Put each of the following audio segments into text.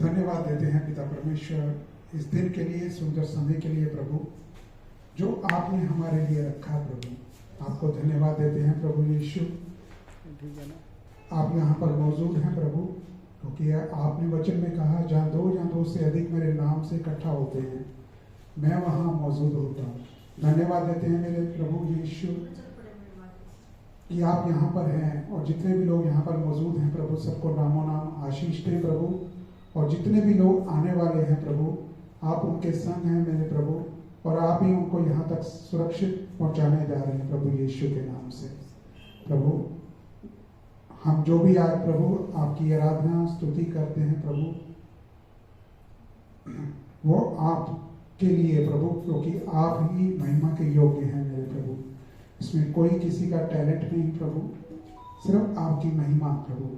धन्यवाद देते हैं पिता परमेश्वर इस दिन के लिए, सुंदर समय के लिए प्रभु, जो आपने हमारे लिए रखा प्रभु। आपको धन्यवाद देते हैं प्रभु यीशु। आप यहाँ पर मौजूद हैं प्रभु, क्योंकि आपने वचन में कहा, जहाँ दो या दो से अधिक मेरे नाम से इकट्ठा होते हैं, मैं वहाँ मौजूद होता हूँ। धन्यवाद देते हैं मेरे प्रभु यीशु कि आप यहाँ पर हैं, और जितने भी लोग यहाँ पर मौजूद हैं प्रभु, सबको नामों नाम आशीष दें प्रभु। और जितने भी लोग आने वाले हैं प्रभु, आप उनके संग हैं मेरे प्रभु, और आप ही उनको यहाँ तक सुरक्षित पहुँचाने जा रहे हैं प्रभु यीशु के नाम से। प्रभु हम जो भी आज प्रभु आपकी आराधना स्तुति करते हैं प्रभु, वो आपके लिए प्रभु, क्योंकि आप ही महिमा के योग्य हैं मेरे प्रभु। इसमें कोई किसी का टैलेंट नहीं प्रभु, सिर्फ आपकी महिमा प्रभु।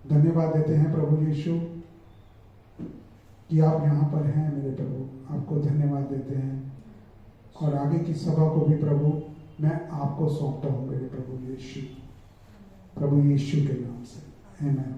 धन्यवाद देते हैं प्रभु यीशु कि आप यहाँ पर हैं मेरे प्रभु। आपको धन्यवाद देते हैं, और आगे की सभा को भी प्रभु मैं आपको सौंपता हूँ मेरे प्रभु यीशु, प्रभु यीशु के नाम से आमीन।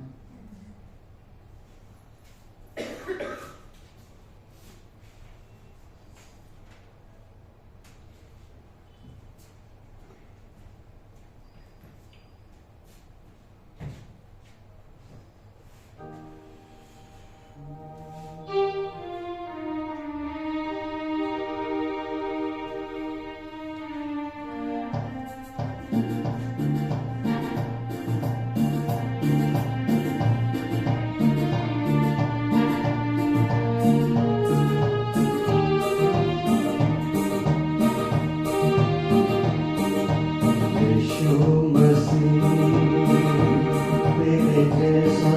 तेरे जैसा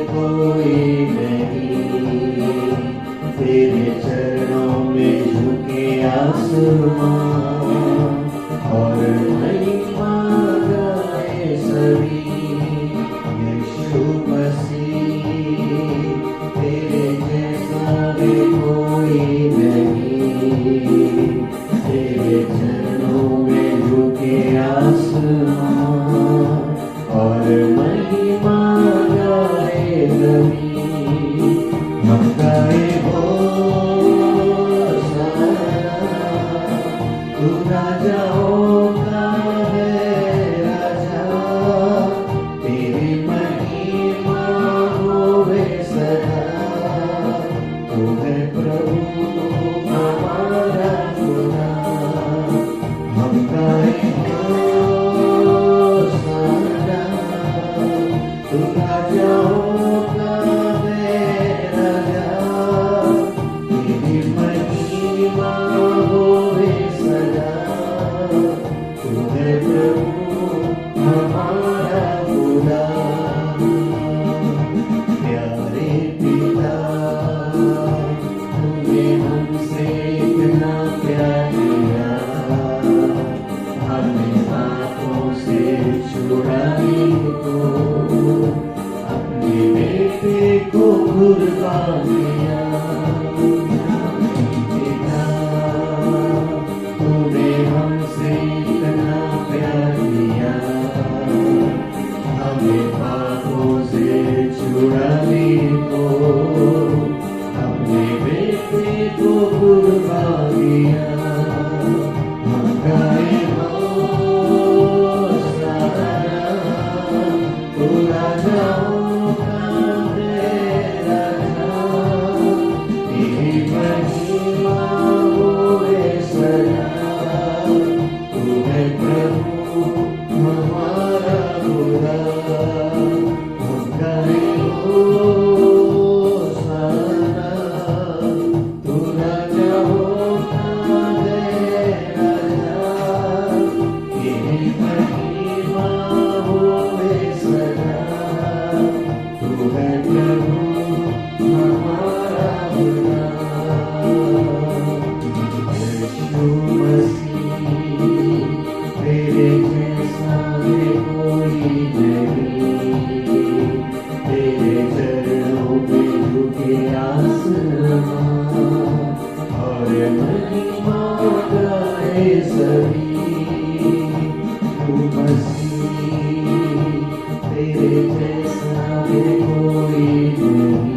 कोई नहीं।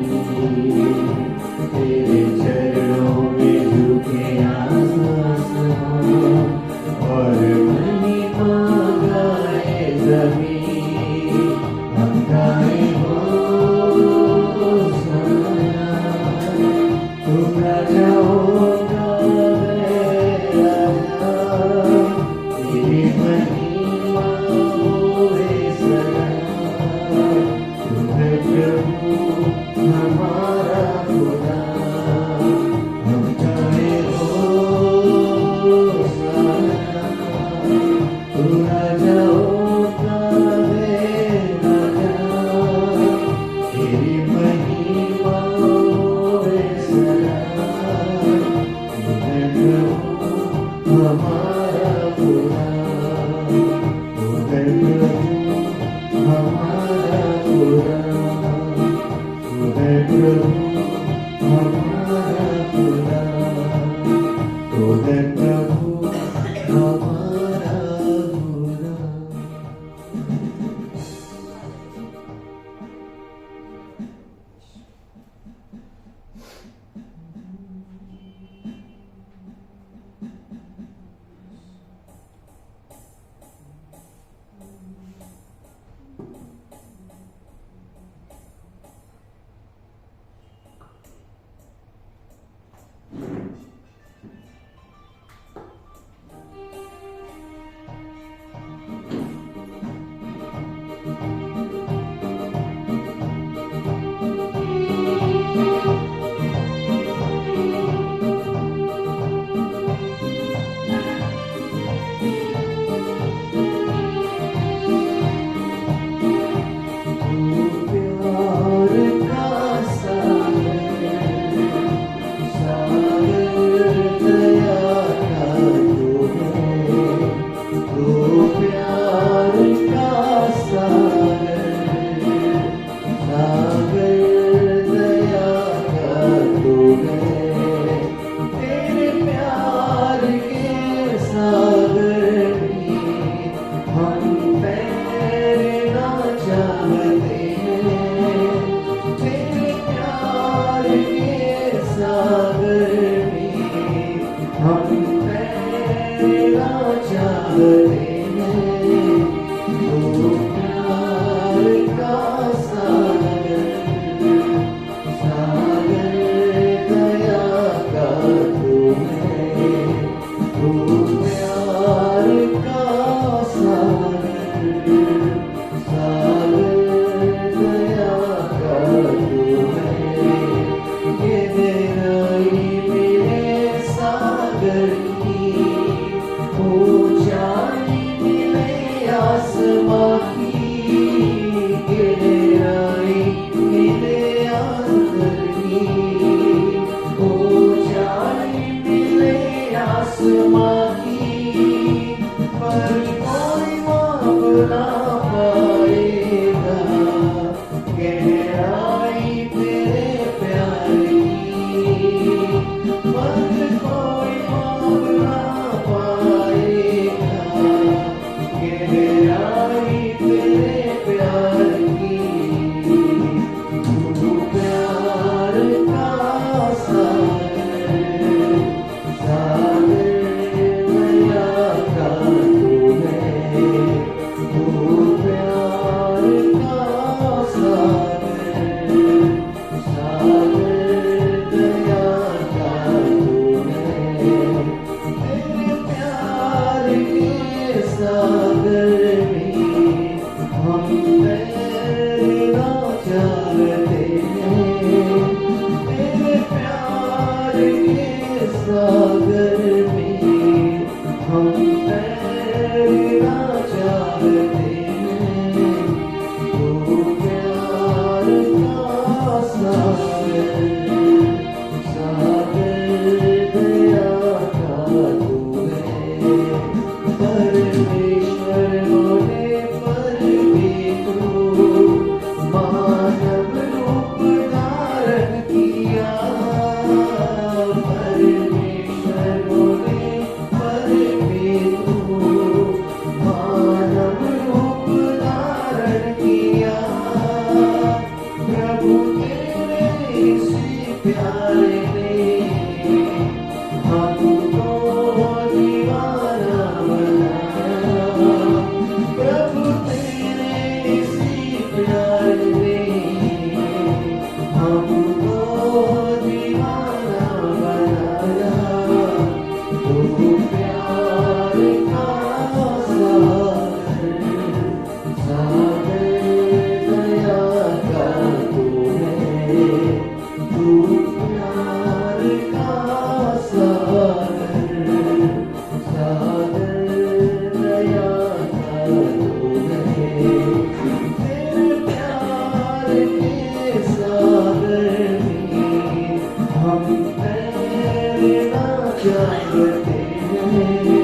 जागते हैं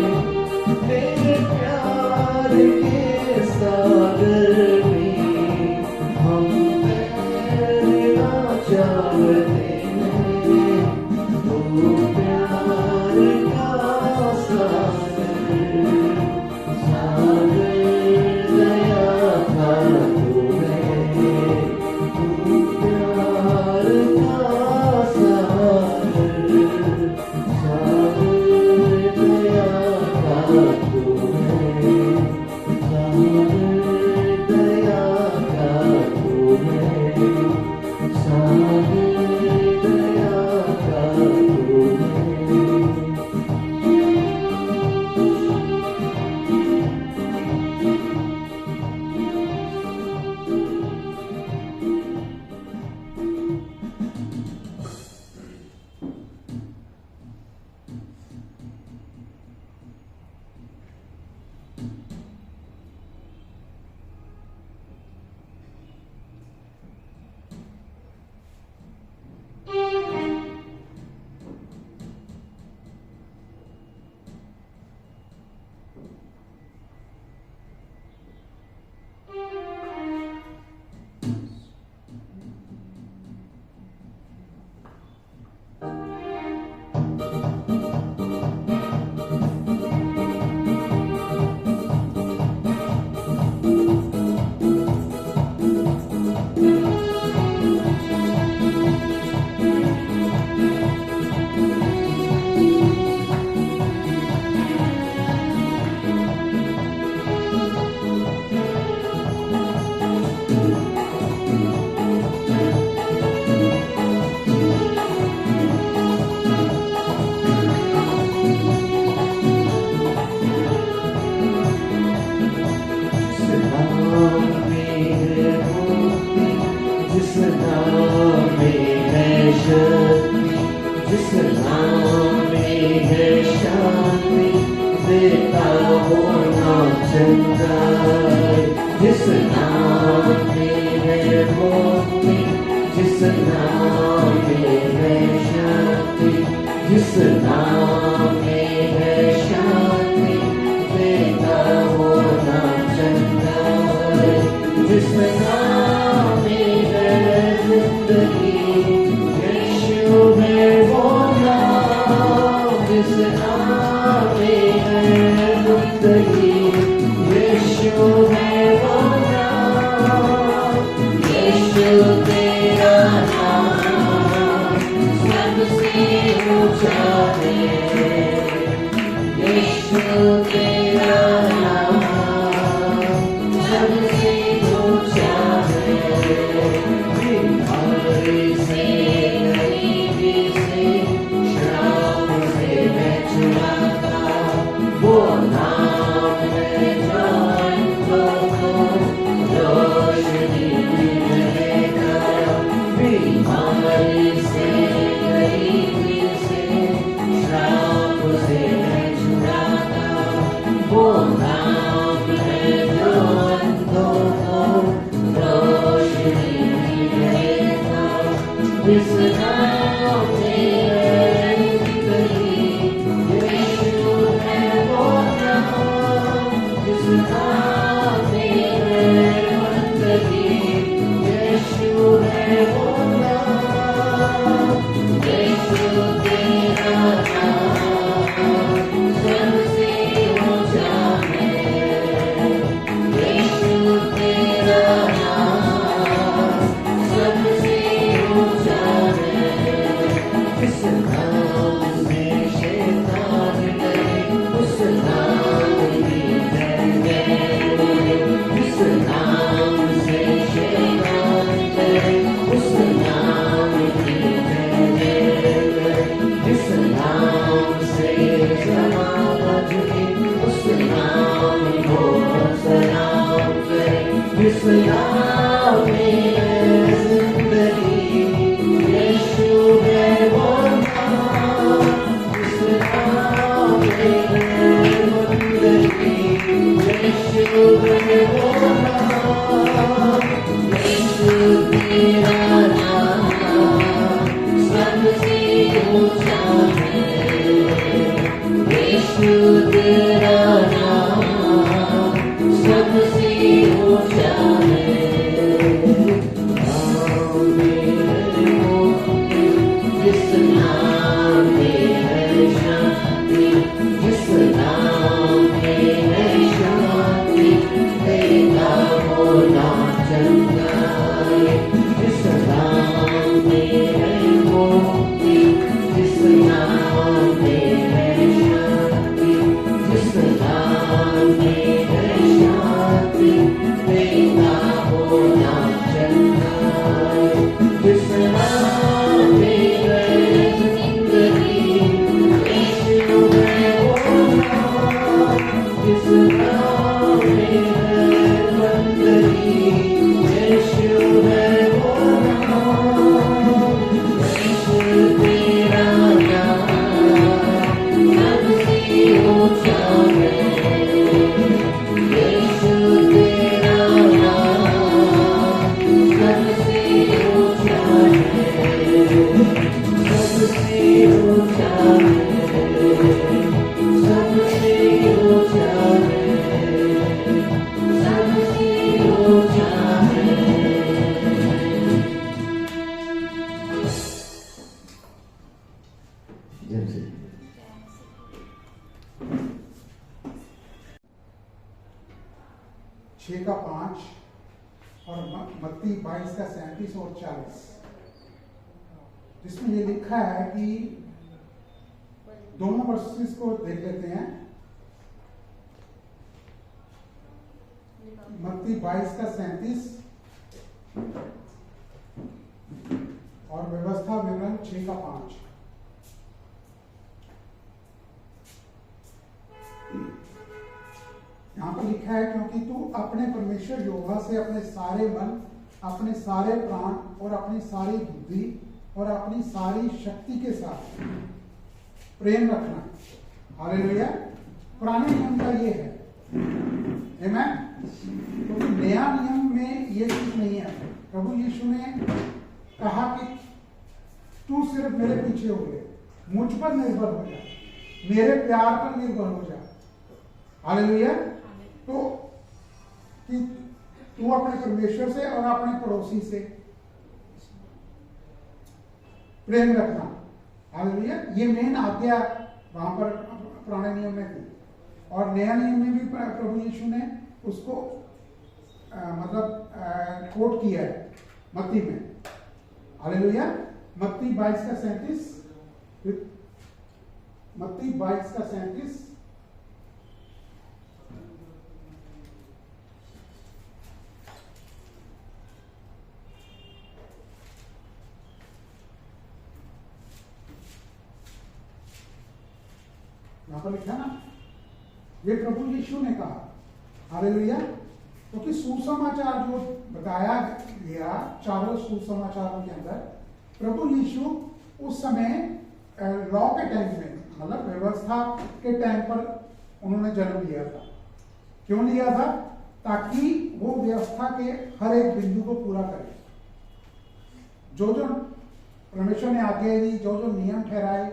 तेरे प्यार के सागर में हम तैरना चाहते हैं तू प्यार का सागर सागर दया का तू है तू प्यार का सागर सागर दया का तू है सागर दया का तू है सागर दया का तू है जिस नाम में है शक्ति जिस नाम में है शांति देता हो नाम चंगा जिस नाम में है मुक्ति जिस नाम में है शक्ति जिस नाम में है शांति देता हो नाम चंगा जिस नाम में है जिंदगी यीशु है वो नाम जिस नाम में है जिंदगी यीशु है वो नाम यीशु तेरा नाम सबसे ऊंचा है यीशु तेरा नाम सबसे ऊंचा है बीमारी से गरीबी से श्राप से मैं छुड़ाता वो नाम है जो अंधों को रोशनी देता बीमारी से गरीबी से श्राप से मैं छुड़ाता वो नाम है जो अंधों को रोशनी देता जिस नाम में है जिंदगी यीशु है वो नाम जिस नाम में है जिंदगी यीशु है वो नाम यीशु तेरा नाम सबसे ऊंचा है यीशु तेरा नाम सबसे ऊंचा है जिस नाम से शैतान डरे उस नाम की जय जिस नाम से शैतान डरे उस सबसे ऊंचा सबसे ऊंचा सबसे ऊंचा जब से 6:5 और मत्ती 22:37 और 40, जिसमें ये लिखा है कि दोनों वर्सेस को देख लेते हैं। मत्ती 22:37 और व्यवस्था विवरण 6:5। यहां पर लिखा है, क्योंकि तू अपने परमेश्वर यहोवा से अपने सारे मन, अपने सारे प्राण और अपनी सारी बुद्धि और अपनी सारी शक्ति के साथ प्रेम रखना। हालेलुया। पुराने नियम का ये है, आमीन। क्योंकि नया नियम में ये चीज नहीं है। प्रभु यीशु ने कहा कि तू सिर्फ मेरे पीछे हो गए, मुझ पर निर्भर हो जा, मेरे प्यार पर निर्भर हो जा। हालेलुया। तो कि तू अपने परमेश्वर से और अपने पड़ोसी से प्रेम रखना। हालेलुया। ये मेन आज्ञा वहां पर पुराने नियम में थी, और नया नियम में भी प्रभु यीशु ने उसको कोट किया है मत्ती में। हालेलुया। मत्ती 22:37, मत्ती 22:37 यहां पर लिखा ना, ये प्रभु यीशु ने कहा। हालेलुया। क्योंकि सुसमाचार जो बताया गया चारों सुसमाचारों के अंदर, प्रभु यीशु उस समय लॉ के टाइम में, मतलब व्यवस्था के टाइम पर उन्होंने जन्म लिया था। क्यों लिया था? ताकि वो व्यवस्था के हर एक बिंदु को पूरा करे। जो जो परमेश्वर ने आज्ञा दी, जो जो नियम ठहराए,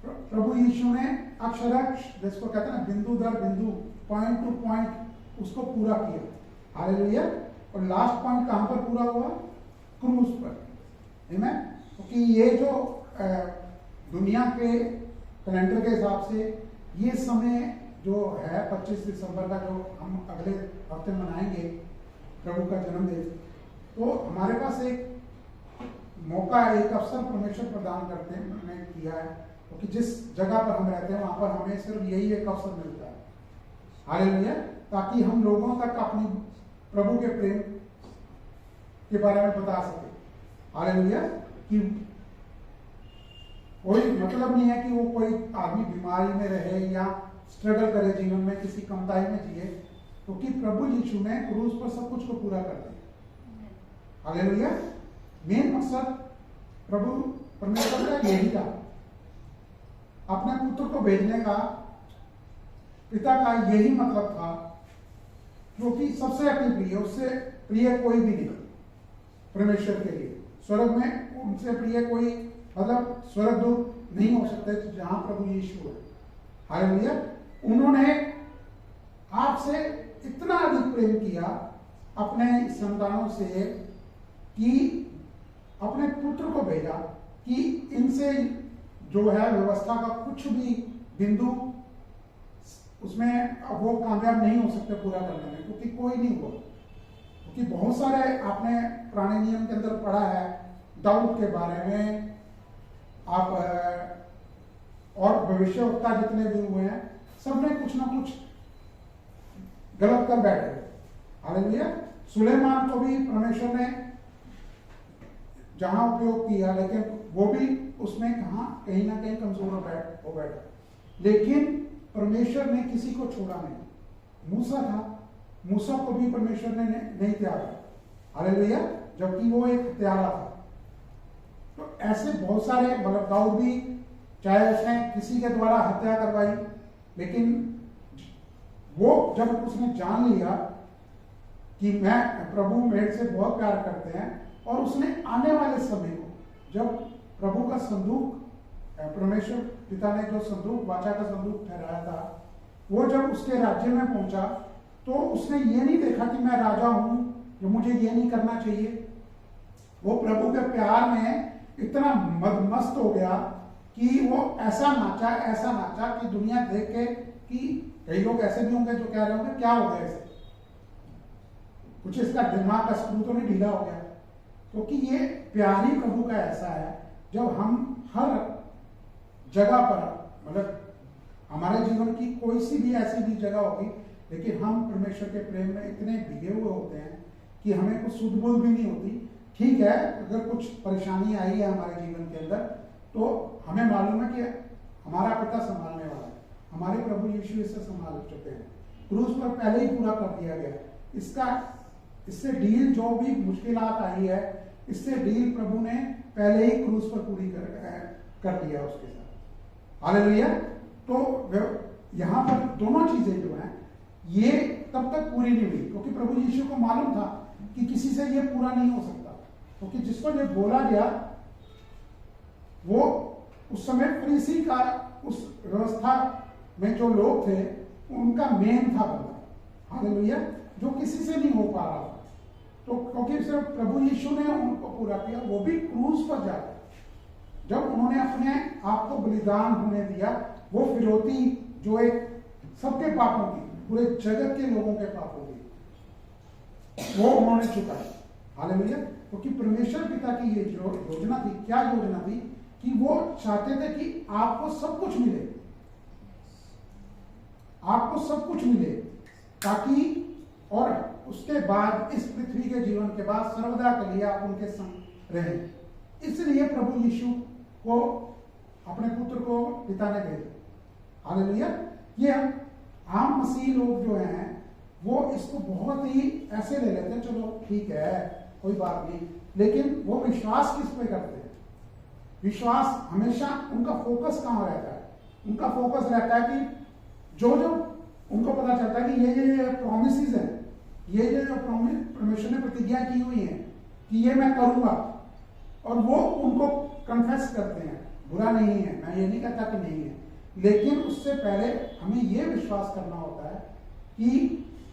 प्रभु यीशु ने अक्षरक्ष, जिसको कहते हैं ना, बिंदु दर बिंदु, पॉइंट टू पॉइंट उसको पूरा किया। हालेलुया। और लास्ट पॉइंट कहां पर पूरा हुआ? क्रूस पर। आमीन। क्योंकि ये जो दुनिया के कैलेंडर के हिसाब से ये समय जो है 25 दिसंबर का, जो हम अगले हफ्ते मनाएंगे प्रभु का जन्मदिन, तो हमारे पास एक मौका, एक अवसर परमेश्वर प्रदान करते हैं, उन्होंने किया है। क्योंकि जिस जगह पर हम रहते हैं वहां पर हमें सिर्फ यही एक अवसर मिलता है। हालेलुया। ताकि हम लोगों तक अपनी प्रभु के प्रेम के बारे में बता सके। हालेलुया। कि कोई मतलब नहीं है कि वो कोई आदमी बीमारी में रहे या स्ट्रगल करे जीवन में, किसी कमताई में जिए, क्योंकि प्रभु यीशु ने क्रूस पर सब कुछ को पूरा कर दिया। हालेलुया। मेन मकसद प्रभु परमेश्वर का यही था, अपने पुत्र को भेजने का पिता का यही मतलब था, क्योंकि सबसे अति प्रिय, उससे प्रिय कोई भी नहीं परमेश्वर के लिए। स्वर्ग में उनसे प्रिय कोई, मतलब स्वर्गदूत नहीं हो सकते जहां प्रभु यीशु है। हालेलुया। उन्होंने आपसे इतना अधिक प्रेम किया अपने संतानों से कि अपने पुत्र को भेजा कि इनसे जो है व्यवस्था का कुछ भी बिंदु उसमें वो कामयाब नहीं हो सकते पूरा करने में, क्योंकि कोई नहीं हुआ। क्योंकि बहुत सारे आपने पुराने नियम के अंदर पढ़ा है, दाऊद के बारे में आप और भविष्यवक्ता जितने भी हुए हैं, सबने कुछ ना कुछ गलत कर बैठे। हालेलुया। सुलेमान को भी परमेश्वर ने जहां उपयोग किया, लेकिन वो भी उसमें कहीं ना कहीं कमजोर हो बैठा। लेकिन परमेश्वर ने किसी को छोड़ा नहीं। मूसा था, मूसा को भी परमेश्वर ने नहीं त्यागा। हालेलुया। जबकि वो एक हत्यारा था। तो ऐसे बहुत सारे, मतलब दाऊद भी, चाहे उसने किसी के द्वारा हत्या करवाई, लेकिन वो जब उसने जान लिया कि मैं प्रभु मेरे से बहुत प्यार करते हैं, और उसने आने वाले समय को जब प्रभु का संदूक, परमेश्वर पिता ने जो संदूक, वाचा का संदूक ठहराया था, वो जब उसके राज्य में पहुंचा तो उसने ये नहीं देखा कि मैं राजा हूं, जो मुझे ये नहीं करना चाहिए। वो प्रभु के प्यार में इतना मदमस्त हो गया कि वो ऐसा नाचा कि दुनिया देख के, कि कई लोग ऐसे भी होंगे जो कह रहे होंगे क्या हो गया इसे, कुछ इसका दिमाग का स्क्रू तो नहीं ढीला हो गया। क्योंकि ये प्यार ही प्रभु का ऐसा है, जब हम हर जगह पर, मतलब हमारे जीवन की कोई सी भी ऐसी भी जगह होगी, लेकिन हम परमेश्वर के प्रेम में इतने भीगे हुए होते हैं कि हमें कुछ सुध बुध भी नहीं होती। ठीक है, अगर कुछ परेशानी आई है हमारे जीवन के अंदर, तो हमें मालूम है कि हमारा पिता संभालने वाला है, हमारे प्रभु यीशु इसे संभाल चुके हैं, क्रूस पर पहले ही पूरा कर दिया गया। इससे डील, जो भी मुश्किलात आई है, इससे डील प्रभु ने पहले ही क्रूस पर पूरी कर दिया उसके साथ। हालेलुया। तो यहाँ पर दोनों चीजें जो हैं ये तब तक पूरी नहीं हुई, क्योंकि प्रभु यीशु को मालूम था कि किसी से ये पूरा नहीं हो सकता, क्योंकि जिसको ये बोला गया वो उस समय फरीसी का, उस व्यवस्था में जो लोग थे उनका मेन था बंदा, हालेलुया, जो किसी से नहीं हो पा रहा था। तो क्योंकि सिर्फ प्रभु यीशु ने उनको पूरा किया, वो भी क्रूस पर जाकर जब उन्होंने अपने आप को बलिदान होने दिया, वो फिरौती जो एक सबके पापों की, पूरे जगत के लोगों के पापों की, वो उन्होंने चुकाई। हालेलुया। क्योंकि परमेश्वर पिता की ये जो योजना थी, क्या योजना थी, कि वो चाहते थे कि आपको सब कुछ मिले, आपको सब कुछ मिले, ताकि और उसके बाद इस पृथ्वी के जीवन के बाद सर्वदा के लिए आप उनके संग रहें। इसलिए प्रभु यीशु को, अपने पुत्र को पिता ने भेजा। हालेलुया। ये आम मसीह लोग जो हैं वो इसको बहुत ही ऐसे ले लेते हैं, चलो ठीक है कोई बात नहीं, लेकिन वो विश्वास किस पे करते हैं? विश्वास हमेशा उनका फोकस कहाँ रहता है? उनका फोकस रहता है कि जो जो उनको पता चलता है कि ये प्रॉमिसेस हैं, ये जो परमेश्वर ने प्रतिज्ञा की हुई है कि ये मैं करूंगा, और वो उनको कन्फेस करते हैं। बुरा नहीं है, मैं ये नहीं कहता कि नहीं है, लेकिन उससे पहले हमें ये विश्वास करना होता है कि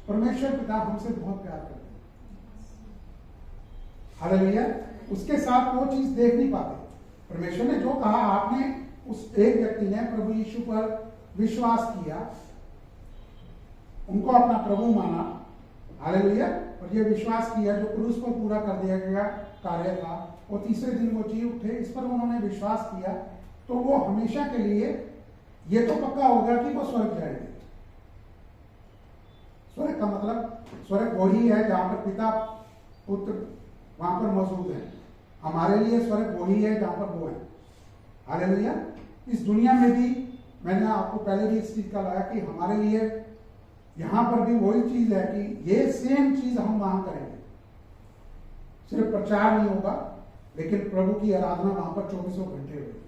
परमेश्वर पिता हमसे बहुत प्यार करते हैं। हालेलुया। उसके साथ वो चीज देख नहीं पाते। परमेश्वर ने जो कहा, आपने उस एक व्यक्ति ने प्रभु यीशु पर विश्वास किया, उनको अपना प्रभु माना, हालेलुया, और ये विश्वास किया जो क्रूस पर पूरा कर दिया गया कार्य था, और तीसरे दिन वो जी उठे, इस पर उन्होंने विश्वास किया, तो वो हमेशा के लिए ये तो पक्का हो गया कि वो स्वर्ग जाएंगे। स्वर्ग का मतलब, स्वर्ग वही है जहां पर पिता पुत्र वहां पर मौजूद है। हमारे लिए स्वर्ग वही है जहां पर वो है। हालेलुया। इस दुनिया में भी मैंने आपको पहले भी इस चीज का लाया कि हमारे लिए यहां पर भी वही चीज है कि ये सेम चीज हम वहां करेंगे। सिर्फ प्रचार नहीं होगा, लेकिन प्रभु की आराधना वहां पर 24 घंटे होगी।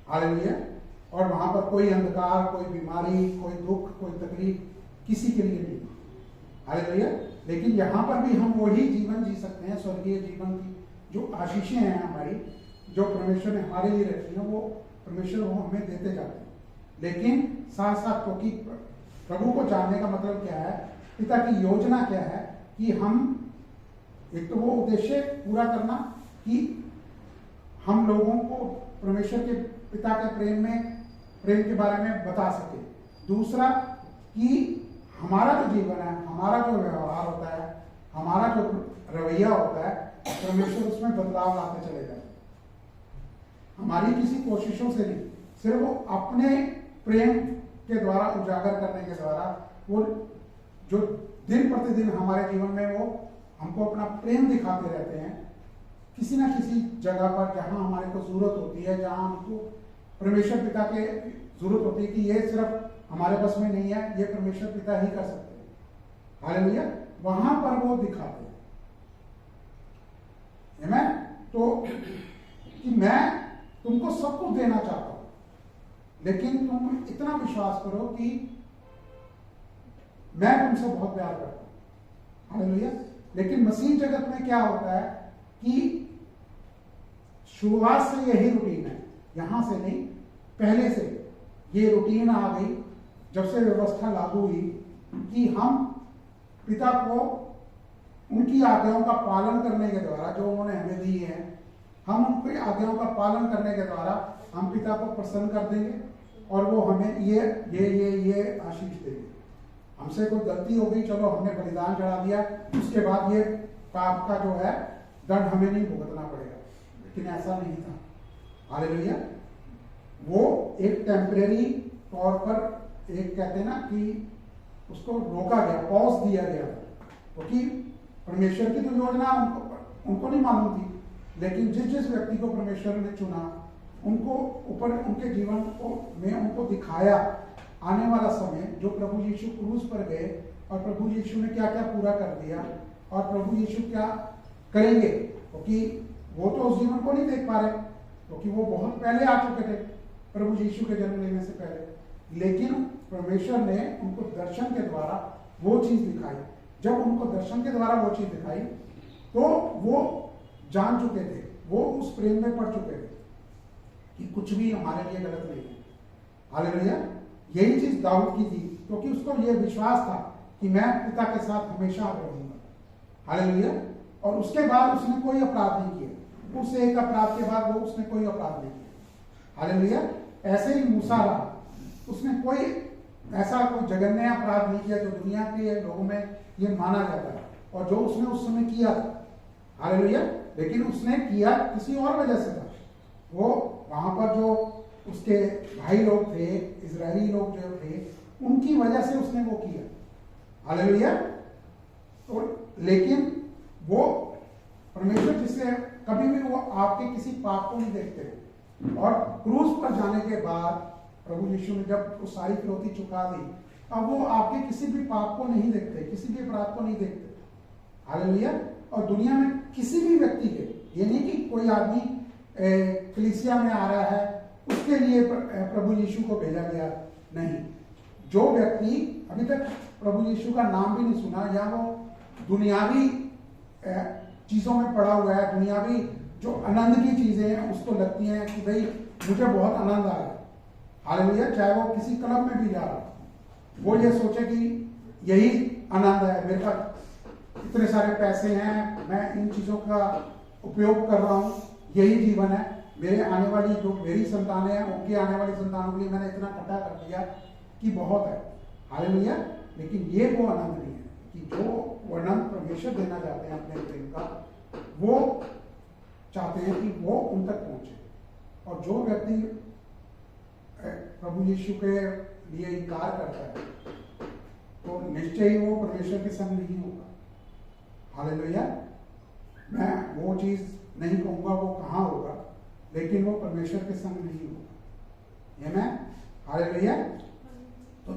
हालेलुया। और वहां पर कोई अंधकार, कोई बीमारी, कोई दुख, कोई तकलीफ किसी के लिए नहीं। हालेलुया। लेकिन यहां पर भी हम वही जीवन जी सकते हैं, स्वर्गीय जीवन की जो आशीषें हैं हमारी, जो परमेश्वर ने हमारे लिए रखी हैं, वो परमेश्वर वो हमें देते जाते हैं। लेकिन साथ साथ, क्योंकि प्रभु को जानने का मतलब क्या है, पिता की योजना क्या है, कि हम एक तो वो उद्देश्य पूरा करना कि हम लोगों को परमेश्वर के पिता के प्रेम के बारे में बता सके। दूसरा कि हमारा जो जीवन है, हमारा जो व्यवहार होता है, हमारा जो रवैया होता है, परमेश्वर उसमें बदलाव लाते चले जाए। हमारी किसी कोशिशों से नहीं, सिर्फ वो अपने प्रेम के द्वारा उजागर करने के द्वारा, वो जो दिन प्रतिदिन हमारे जीवन में वो हमको अपना प्रेम दिखाते रहते हैं, किसी ना किसी जगह पर जहां हमारे को जरूरत होती है, जहां हमको परमेश्वर पिता के जरूरत होती है कि ये सिर्फ हमारे बस में नहीं है, ये परमेश्वर पिता ही कर सकते हैं। हालेलुया। वहां पर वो दिखाते हैं। मैं तो कि मैं तुमको सब कुछ देना चाहता हूं, लेकिन तुम इतना विश्वास करो कि मैं तुमसे बहुत प्यार करता हूं। हालेलुया। लेकिन मसीह जगत में क्या होता है कि शुरुआत से यही रूटीन है, यहां से नहीं, पहले से ये रूटीन आ गई जब से व्यवस्था लागू हुई कि हम पिता को उनकी आज्ञाओं का पालन करने के द्वारा, जो उन्होंने हमें दी है, हम उनकी आज्ञाओं का पालन करने के द्वारा हम पिता को प्रसन्न कर देंगे और वो हमें ये आशीष देंगे। हमसे कोई गलती हो गई, चलो हमने बलिदान चढ़ा दिया, उसके बाद ये पाप का जो है दंड हमें नहीं भुगतना पड़ेगा, लेकिन ऐसा नहीं था। हालेलुया। वो एक टेम्परेरी तौर पर एक कहते हैं ना कि उसको रोका गया, पॉज दिया गया, क्योंकि परमेश्वर की तो योजना उनको नहीं मालूम थी, लेकिन जिस व्यक्ति को परमेश्वर ने चुना, उनको ऊपर उनके जीवन को में उनको दिखाया आने वाला समय, जो प्रभु यीशु क्रूस पर गए और प्रभु यीशु ने क्या क्या पूरा कर दिया और प्रभु यीशु क्या करेंगे, क्योंकि वो तो उस जीवन को नहीं देख पा रहे, क्योंकि वो बहुत पहले आ चुके थे प्रभु यीशु के जन्म लेने से पहले, लेकिन परमेश्वर ने उनको दर्शन के द्वारा वो चीज दिखाई। जब उनको दर्शन के द्वारा वो चीज दिखाई तो वो जान चुके थे, वो उस प्रेम में पड़ चुके थे कि कुछ भी हमारे लिए गलत नहीं है। हालेलुया। यही चीज दाऊद की थी, क्योंकि उसको ये विश्वास था कि मैं पिता के साथ हमेशा रहूंगा। हालेलुया। और उसके बाद उसने कोई अपराध नहीं किया, उस एक अपराध के बाद वो उसने कोई अपराध नहीं किया। हालेलुया। ऐसे ही मूसा रहा, उसने कोई ऐसा कोई जघन्य अपराध नहीं किया जो दुनिया के लोगों में ये माना जाता है और जो उसने उस समय किया था। हालेलुया। लेकिन उसने किया किसी और वजह से था। वो वहां पर जो उसके भाई लोग थे, इजरायली लोग जो थे, उनकी वजह से उसने वो किया। हालेलुया। तो लेकिन वो परमेश्वर जिससे कभी भी वो आपके किसी पाप को नहीं देखते, और क्रूस पर जाने के बाद प्रभु यीशु ने जब वो सारी फिरौती चुका दी, अब वो आपके किसी भी पाप को नहीं देखते, किसी भी अपराध को नहीं देखते। हालेलुया। और दुनिया में किसी भी व्यक्ति के, ये नहीं कि कोई आदमी कलीसिया में आ रहा है उसके लिए प्रभु यीशु को भेजा गया, नहीं। जो व्यक्ति अभी तक प्रभु यीशु का नाम भी नहीं सुना, या वो दुनियावी चीजों में पड़ा हुआ है, दुनियावी जो आनंद की चीजें हैं उसको लगती हैं कि भाई मुझे बहुत आनंद आ रहा है। हालेलुया। चाहे वो किसी क्लब में भी जा रहा, वो ये सोचे कि यही आनंद है, मेरे पास इतने सारे पैसे हैं, मैं इन चीजों का उपयोग कर रहा हूं, यही जीवन है, मेरे आने वाली जो मेरी संतानें हैं उनकी आने वाली संतानों के लिए मैंने इतना इकट्ठा कर दिया कि बहुत है। हालेलुया। लेकिन ये वो आनंद नहीं है कि जो वर्णन परमेश्वर देना चाहते हैं अपने प्रेम का, वो चाहते हैं कि वो उन तक पहुंचे। और जो व्यक्ति प्रभु यीशु के लिए इनकार करता है तो निश्चय ही वो परमेश्वर के संग नहीं होगा। हालेलुया। मैं वो चीज नहीं कहूंगा वो कहाँ होगा, लेकिन वो परमेश्वर के संग नहीं होगा। आमीन। हालेलुया। तो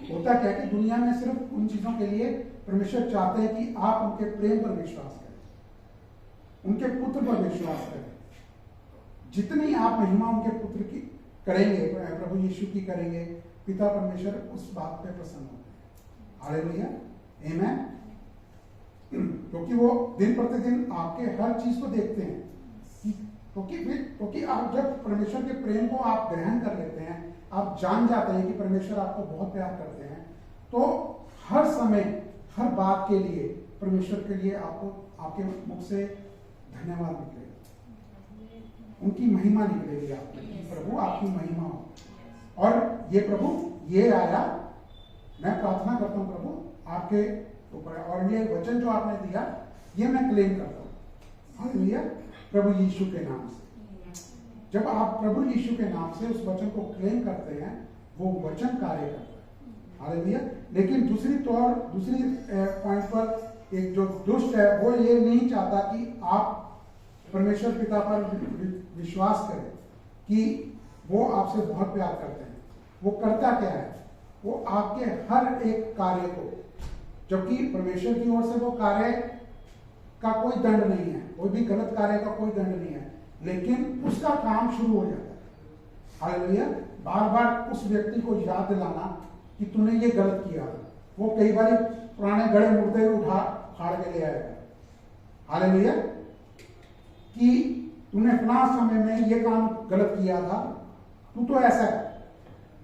होता क्या है कि दुनिया में सिर्फ उन चीजों के लिए परमेश्वर चाहते हैं कि आप उनके प्रेम पर विश्वास करें, उनके पुत्र पर विश्वास करें। जितनी आप महिमा उनके पुत्र की करेंगे, प्रभु यीशु की करेंगे, पिता परमेश्वर उस बात पे प्रसन्न होते हैं। हालेलुया। आमीन। क्योंकि वो दिन प्रतिदिन आपके हर चीज को देखते हैं, क्योंकि आप जब परमेश्वर के प्रेम को आप ग्रहण कर लेते हैं, आप जान जाते हैं कि परमेश्वर आपको बहुत प्यार करते हैं, तो हर समय हर बात के लिए परमेश्वर के लिए आपको आपके मुख से धन्यवाद निकलेगा, उनकी महिमा निकलेगी आपकी, प्रभु आपकी महिमा हो। और ये प्रभु ये आया, मैं प्रार्थना करता हूँ प्रभु आपके ऊपर, और ये वचन जो आपने दिया ये मैं क्लेम करता हूँ। हालेलुया। प्रभु यीशु के नाम से, जब आप प्रभु यीशु के नाम से उस वचन को क्लेम करते हैं, वो वचन कार्य करता है। हालेलुया। लेकिन दूसरी पॉइंट पर एक जो दुष्ट है वो ये नहीं चाहता कि आप परमेश्वर पिता पर विश्वास करें कि वो आपसे बहुत प्यार करते हैं। वो करता क्या है, वो आपके हर एक कार्य को, जबकि परमेश्वर की ओर से वो कार्य का कोई दंड नहीं है, कोई भी गलत कार्य का कोई दंड नहीं है, लेकिन उसका काम शुरू हो जाता है। हालेलुया। बार बार उस व्यक्ति को याद दिलाना कि तूने ये गलत किया। वो कई बार पुराने गड़े मुर्दे उठा फाड़ के ले आएगा। हालेलुया। कि तूने फलां समय में ये काम गलत किया था, तू तो ऐसा है,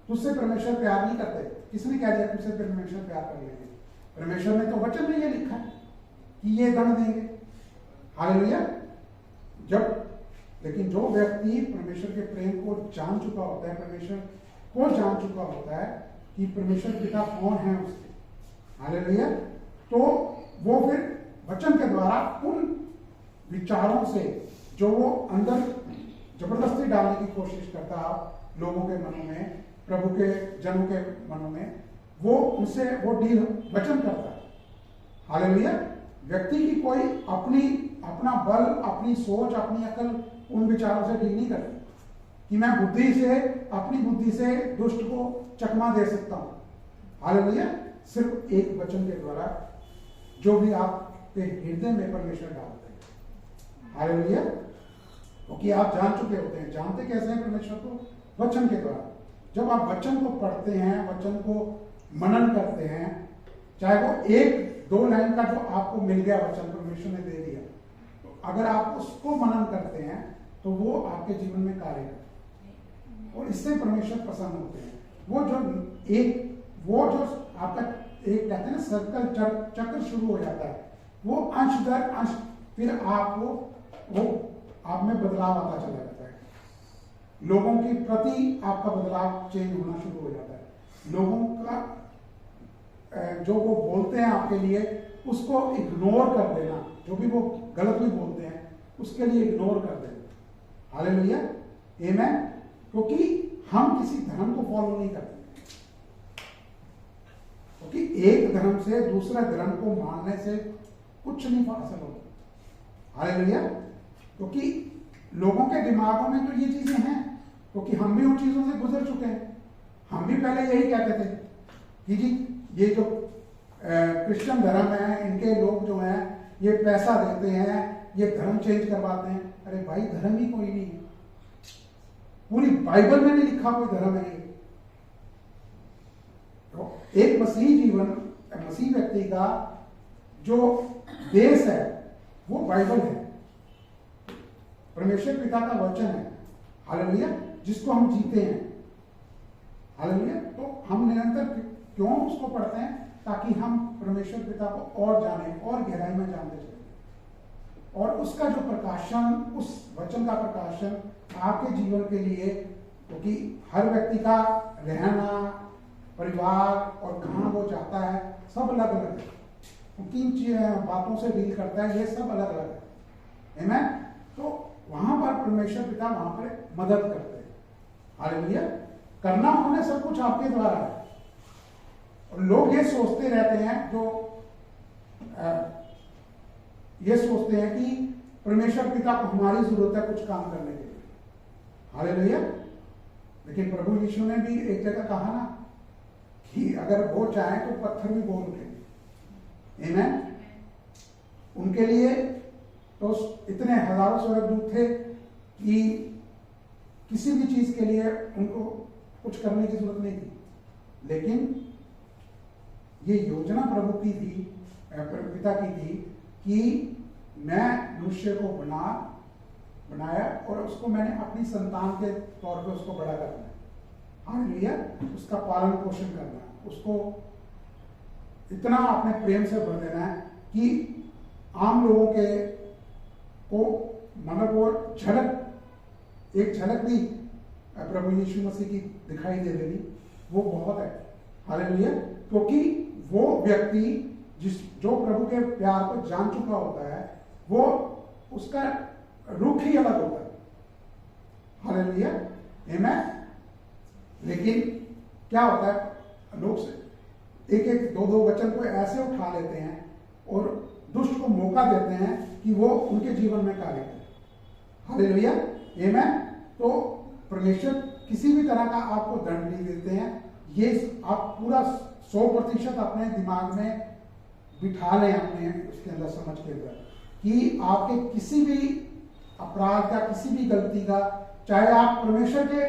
तुझसे परमेश्वर प्यार नहीं करते। किसने कह दिया तुझसे परमेश्वर प्यार कर लेंगे? परमेश्वर ने तो वचन में ये लिखा है कि ये दंड देंगे। हालेलुया। जब लेकिन जो व्यक्ति परमेश्वर के प्रेम को जान चुका होता है, परमेश्वर को जान चुका होता है कि परमेश्वर पिता कौन है उसके, हालेलुया, तो वो फिर वचन के द्वारा उन विचारों से जो वो अंदर जबरदस्ती डालने की कोशिश करता है लोगों के मनों में, प्रभु के जनों के मनों में, वो उनसे वो डील वचन करता है। हालेलुया। व्यक्ति की कोई अपना बल, अपनी सोच, अपनी अकल उन विचारों से डील नहीं करती कि मैं अपनी बुद्धि से दुष्ट को चकमा दे सकता हूं। हालेलुया। सिर्फ एक वचन के द्वारा जो भी आपके हृदय में परमेश्वर डालते हैं। हालेलुया। क्योंकि आप जान चुके होते हैं। जानते कैसे हैं परमेश्वर को? वचन के द्वारा। जब आप वचन को पढ़ते हैं, वचन को मनन करते हैं, चाहे वो 1-2 लाइन का जो आपको मिल गया वचन परमेश्वर ने दे दिया, तो अगर आप उसको मनन करते हैं तो वो आपके जीवन में कार्य करते हैं और इससे परमेश्वर प्रसन्न होते हैं। वो जो आपका एक कहते हैं ना सर्कल, चक्र शुरू हो जाता है, वो अंश दर अंश फिर आपको वो आप में बदलाव आता चला जाता है। लोगों के प्रति आपका बदलाव चेंज होना शुरू हो जाता है। लोगों का जो वो बोलते हैं आपके लिए उसको इग्नोर कर देना, जो भी वो गलत भी बोलते हैं उसके लिए इग्नोर कर देना। हालेलुया। आमीन। क्योंकि हम किसी धर्म को फॉलो नहीं करते, क्योंकि एक धर्म से दूसरा धर्म को मानने से कुछ नहीं हासिल होता। हालेलुया। क्योंकि लोगों के दिमागों में तो ये चीजें हैं, क्योंकि हम भी उन चीजों से गुजर चुके हैं। हम भी पहले यही कहते थे कि जी ये जो क्रिश्चियन धर्म है, इनके लोग जो हैं ये पैसा देते हैं, ये धर्म चेंज करवाते हैं। अरे भाई, धर्म ही कोई नहीं है, पूरी बाइबल में नहीं लिखा कोई धर्म है ये। तो एक मसीह व्यक्ति का जो बेस है वो बाइबल है, परमेश्वर पिता का वचन है। हालेलुया। जिसको हम जीते हैं। हालेलुया। तो हम निरंतर क्यों उसको पढ़ते हैं? ताकि हम परमेश्वर पिता को और जाने और गहराई में जानते चले, और उसका जो प्रकाशन, उस वचन का प्रकाशन आपके जीवन के लिए, क्योंकि हर व्यक्ति का रहना, परिवार और कहाँ वो जाता है सब अलग अलग है, किन बातों से डील करता है, ये सब अलग अलग है। आमीन। तो वहां पर परमेश्वर पिता वहां पर मदद करते हैं। हालेलुया। करना उन्होंने सब कुछ आपके द्वारा है। और लोग ये सोचते रहते हैं, ये सोचते हैं कि परमेश्वर पिता को हमारी जरूरत है कुछ काम करने के लिए। हालेलुया। लेकिन प्रभु यीशु ने भी एक जगह कहा ना कि अगर वो चाहे तो पत्थर भी बोल उठेंगे। आमीन। उनके लिए तो इतने हजारों स्वर्गदूत थे कि किसी भी चीज के लिए उनको कुछ करने की जरूरत नहीं थी, लेकिन ये योजना प्रभु की थी, पिता की थी कि मैं मनुष्य को बनाया और उसको मैंने अपनी संतान के तौर पे उसको बड़ा करना है। हालेलुया। उसका पालन पोषण करना है, उसको इतना अपने प्रेम से भर देना है कि आम लोगों के को मतलब वो एक झलक भी प्रभु यीशु मसीह की दिखाई दे देनी, वो बहुत है। हालेलुया। क्योंकि वो व्यक्ति जो प्रभु के प्यार को जान चुका होता है, वो उसका रुख ही अलग होता है। हालेलुया। आमीन। लेकिन क्या होता है, लोग से एक 2-2 वचन को ऐसे उठा लेते हैं और दुष्ट को मौका देते हैं कि वो उनके जीवन में कार्य करे। हालेलुया। आमीन। तो परमेश्वर किसी भी तरह का आपको दंड नहीं देते हैं। ये आप पूरा 100% अपने दिमाग में बिठा लें, अपने उसके अंदर समझ के अंदर कि आपके किसी भी अपराध का, किसी भी गलती का, चाहे आप परमेश्वर के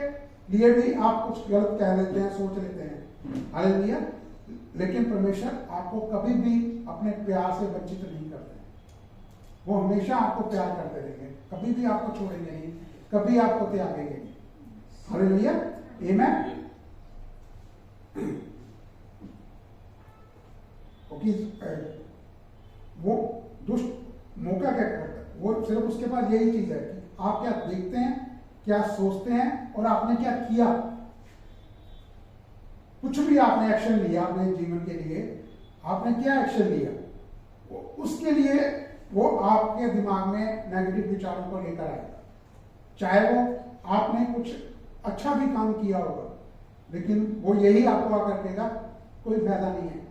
लिए भी आप कुछ गलत कह लेते हैं, सोच लेते हैं। हालेलुया। लेकिन परमेश्वर आपको कभी भी अपने प्यार से वंचित नहीं करते। हालेलुया। लेकिन परमेश्वर आपको कभी भी अपने प्यार से वंचित नहीं करते। हालेलुया। लेकिन परमेश्वर आपको कभी भी अपने प्यार से वंचित नहीं करते। हालेलुया। लेकिन परमेश्वर आपको कभी भी अपने प्यार से वंचित नहीं करते। वो हमेशा आपको प्यार करते रहेंगे, कभी भी आपको छोड़ेंगे नहीं, कभी आपको त्यागेंगे नहीं। हालेलुया, आमीन। क्योंकि वो दुष्ट मौका क्या करता है, वो सिर्फ उसके पास यही चीज है कि आप क्या देखते हैं, क्या सोचते हैं और आपने क्या किया। कुछ भी आपने एक्शन लिया अपने जीवन के लिए, आपने क्या एक्शन लिया, उसके लिए वो आपके दिमाग में नेगेटिव विचारों को लेकर आएगा। चाहे वो आपने कुछ अच्छा भी काम किया होगा, लेकिन वो यही आपको आकर कहेगा कोई फायदा नहीं है,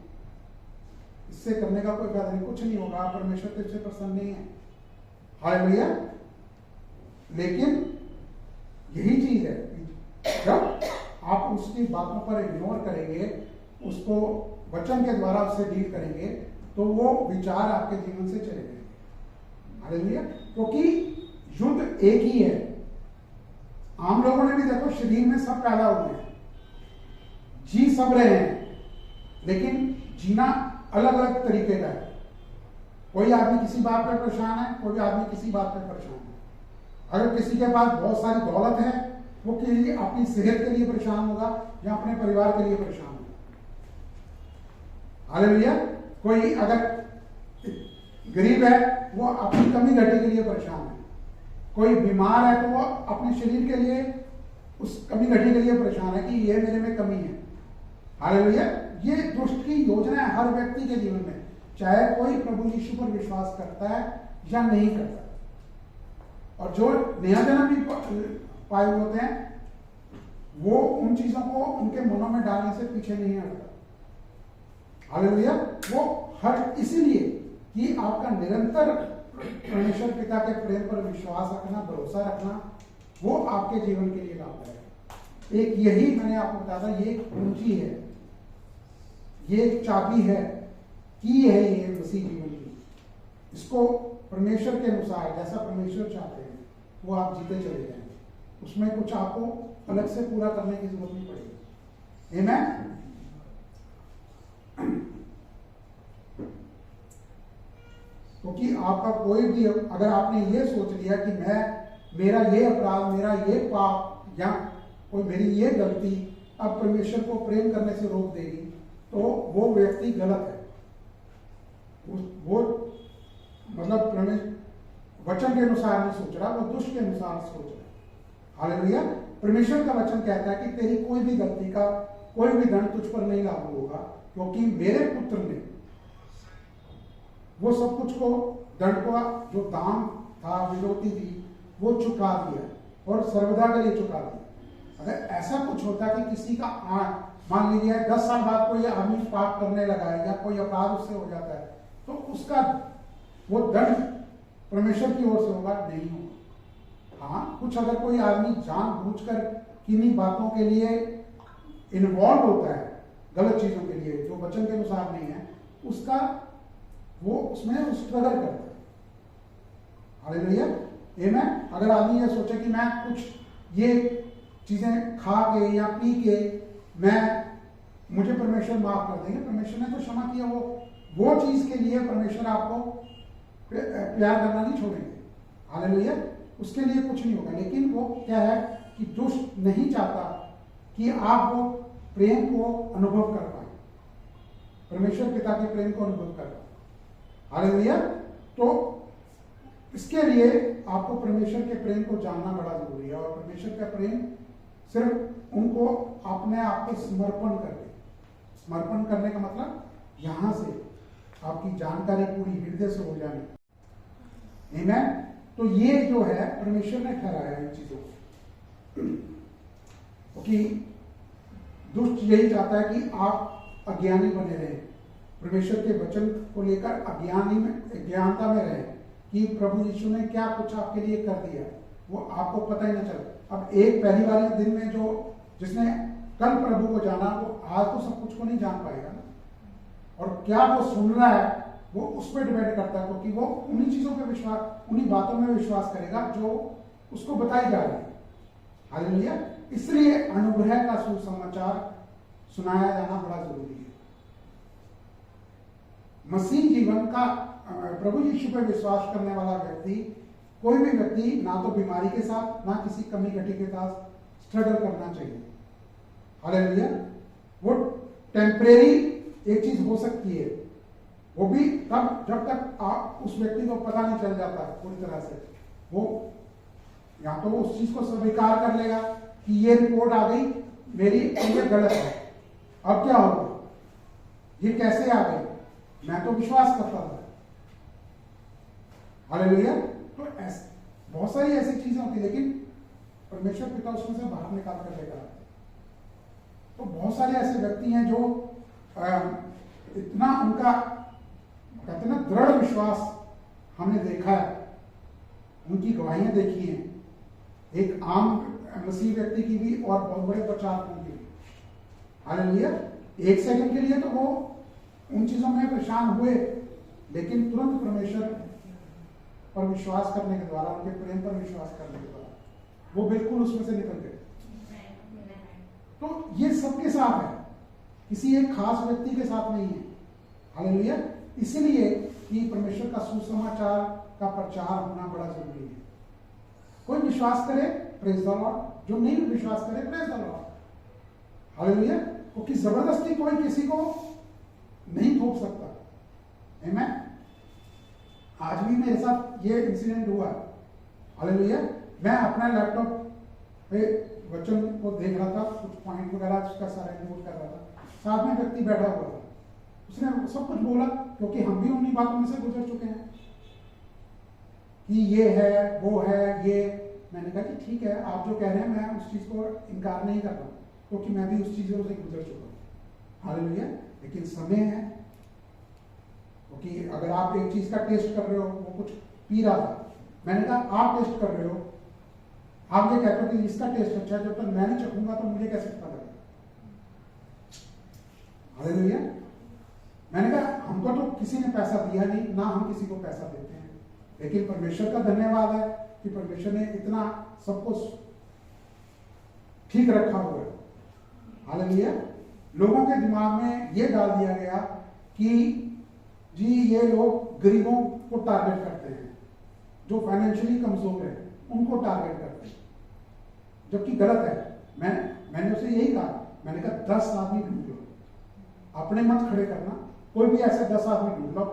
इससे करने का कोई फायदा नहीं, कुछ नहीं होगा, परमेश्वर तुझसे प्रसन्न नहीं है। हालेलुया। लेकिन यही चीज है, जब आप उसकी बातों पर इग्नोर करेंगे, उसको वचन के द्वारा उससे डील करेंगे, तो वो विचार आपके जीवन से चले जाएंगे। हालेलुया। क्योंकि युद्ध एक ही है। आम लोगों ने भी देखो, शरीर में सब पैदा हुए हैं, जी सब रहे हैं, लेकिन जीना अलग अलग तरीके का है। कोई आदमी किसी बात पे परेशान है, कोई आदमी किसी बात पे परेशान है। अगर किसी के पास बहुत सारी दौलत है, वो अपनी सेहत के लिए परेशान होगा या अपने परिवार के लिए परेशान होगा। हालेलुया। कोई अगर गरीब है, वो अपनी कमी घटी के लिए परेशान है। कोई बीमार है तो वो अपने शरीर के लिए, उस कमी घटी के लिए परेशान है कि ये मेरे में कमी है। हालेलुया। ये दुष्ट की योजना है हर व्यक्ति के जीवन में, चाहे कोई प्रभु यीशु पर विश्वास करता है या नहीं करता। और जो नया जन्म भी पाए होते हैं, वो उन चीजों को उनके मनों में डालने से पीछे नहीं हटता। हालेलुया। वो हर इसीलिए कि आपका निरंतर परमेश्वर पिता के प्रेम पर विश्वास रखना, भरोसा रखना, वो आपके जीवन के लिए लाभदायक है। एक यही मैंने आपको बताया था, ये एक कुंजी है, ये एक चाबी है, की है ये मसीह जीवन की। इसको परमेश्वर के अनुसार, जैसा परमेश्वर चाहते हैं, वो आप जीते चले जाएंगे। उसमें कुछ आपको अलग से पूरा करने की जरूरत नहीं पड़ेगी। आमीन। क्योंकि आपका कोई भी, अगर आपने ये सोच लिया कि मेरा ये अपराध, मेरा ये पाप या कोई मेरी ये गलती अब परमेश्वर को प्रेम करने से रोक देगी, तो वो व्यक्ति गलत है। वो मतलब वचन के अनुसार नहीं सोच रहा, वो दुष्ट के अनुसार सोच रहा है। हालेलुया। परमेश्वर का वचन कहता है कि तेरी कोई भी गलती का कोई भी दंड तुझ पर नहीं लागू होगा, क्योंकि मेरे पुत्र ने वो सब कुछ को, दंड को, जो दाम था, विरोधी थी, वो चुका दिया और सर्वदा के लिए चुका दिया। अगर ऐसा कुछ होता कि किसी का मान लीजिए 10 साल बाद कोई आदमी पाप करने लगा है या कोई अपराध उससे हो जाता है, तो उसका वो दंड परमेश्वर की ओर से होगा, नहीं होगा। हाँ, कुछ अगर कोई आदमी जानबूझकर किन्हीं बातों के लिए इन्वॉल्व होता है, गलत चीजों के लिए जो वचन के अनुसार नहीं है, उसका वो उसमें स्ट्रगल करता है। हालेलुया। आमीन। अगर आदमी ये सोचे कि मैं कुछ ये चीजें खा के या पी के मुझे परमेश्वर माफ कर देंगे, परमेश्वर ने तो क्षमा किया, वो चीज के लिए परमेश्वर आपको प्यार करना नहीं छोड़ेंगे। हालेलुया। उसके लिए कुछ नहीं होगा। लेकिन वो क्या है कि दुष्ट नहीं चाहता कि आप वो प्रेम को अनुभव कर पाए, परमेश्वर पिता के प्रेम को अनुभव कर पाए। हालेलुया। तो इसके लिए आपको परमेश्वर के प्रेम को जानना बड़ा जरूरी है। और परमेश्वर का प्रेम सिर्फ उनको अपने आप को समर्पण करके, समर्पण करने का मतलब यहां से आपकी जानकारी पूरी हृदय से हो जानी। आमीन। तो ये जो है परमेश्वर ने ठहराया इन चीजों को, क्योंकि दुष्ट यही चाहता है कि आप अज्ञानी बने रहें, परमेश्वर के वचन को लेकर अज्ञानता में रहे कि प्रभु यीशु ने क्या कुछ आपके लिए कर दिया, वो आपको पता ही ना चले। अब एक पहली बार दिन में जिसने कल प्रभु को जाना, वो आज तो सब कुछ को नहीं जान पाएगा ना। और क्या वो सुन रहा है वो उस पर डिपेंड करता है, क्योंकि वो उन्हीं चीजों पे विश्वास, उन्हीं बातों में विश्वास करेगा जो उसको बताई जा रही है। हालेलुया। इसलिए अनुग्रह का सुसमाचार सुनाया जाना बड़ा जरूरी है। मसीह जीवन का प्रभु यीशु पर विश्वास करने वाला व्यक्ति, कोई भी व्यक्ति ना तो बीमारी के साथ ना किसी कमी घटी के साथ स्ट्रगल करना चाहिए। हालेलुया। वो टेम्परेरी एक चीज हो सकती है, वो भी तब जब तक आप उस व्यक्ति को पता नहीं चल जाता पूरी तरह से। वो या तो वो उस चीज को स्वीकार कर लेगा कि ये रिपोर्ट आ गई मेरी, ये गलत है, अब क्या होगा, ये कैसे आ गई, मैं तो विश्वास करता था। हालेलुया। तो ऐसे बहुत सारी ऐसी चीजें होती, लेकिन परमेश्वर पिता उसमें से बाहर निकाल कर लेकर आते। तो बहुत सारे ऐसे व्यक्ति हैं जो इतना उनका कहते ना दृढ़ विश्वास हमने देखा है, उनकी गवाहियां देखी हैं, एक आम मसीह व्यक्ति की भी और बहुत बड़े प्रचारकों की भी। हालेलुया। एक सेकंड के लिए तो वो उन चीजों में परेशान हुए, लेकिन तुरंत परमेश्वर पर विश्वास करने के द्वारा, उनके प्रेम पर विश्वास करने के द्वारा वो बिल्कुल उसमें से निकल गए। तो ये सबके साथ है, किसी एक खास व्यक्ति के साथ नहीं है। हालेलुया। इसलिए कि परमेश्वर का सुसमाचार का प्रचार होना बड़ा जरूरी है। कोई विश्वास करे प्रेज द लॉर्ड, जो नहीं विश्वास करे प्रेज द लॉर्ड। हालेलुया। क्योंकि जबरदस्ती कोई किसी को नहीं थोप सकता। आमीन। आज भी मेरे साथ ये इंसिडेंट हुआ। हालेलुया। मैं अपना लैपटॉप पे वचन को देख रहा था, कुछ पॉइंट वगैरह उसका सारा नोट कर रहा था, साथ में व्यक्ति बैठा हुआ था, उसने सब कुछ बोला, क्योंकि हम भी उन्हीं बातों में से गुजर चुके हैं कि ये है वो है ये। मैंने कहा कि ठीक है, आप जो कह रहे हैं मैं उस चीज को इनकार नहीं कर रहा, क्योंकि मैं भी उस चीजों से गुजर चुका हूं। हालेलुया। लेकिन समय है, क्योंकि अगर आप एक चीज का टेस्ट कर रहे हो, वो कुछ पी रहा था, मैंने कहा आप टेस्ट कर रहे हो, आप ये कहते हो कि इसका टेस्ट अच्छा है, जब तक मैं नहीं चखूंगा तो मुझे कैसे पता लगेगा। हालेलुया। मैंने कहा हमको तो किसी ने पैसा दिया नहीं, ना हम किसी को पैसा देते हैं, लेकिन परमेश्वर का धन्यवाद है कि परमेश्वर ने इतना सब कुछ ठीक रखा हुआ है। हालेलुया। लोगों के दिमाग में ये डाल दिया गया कि जी ये लोग गरीबों को टारगेट करते हैं, जो फाइनेंशियली कमजोर है उनको टारगेट करते हैं, जबकि गलत है। मैंने उसे यही कहा, मैंने कहा 10 आदमी ढूंढ लो, अपने मत खड़े करना, कोई भी ऐसे 10 आदमी ढूंढ लो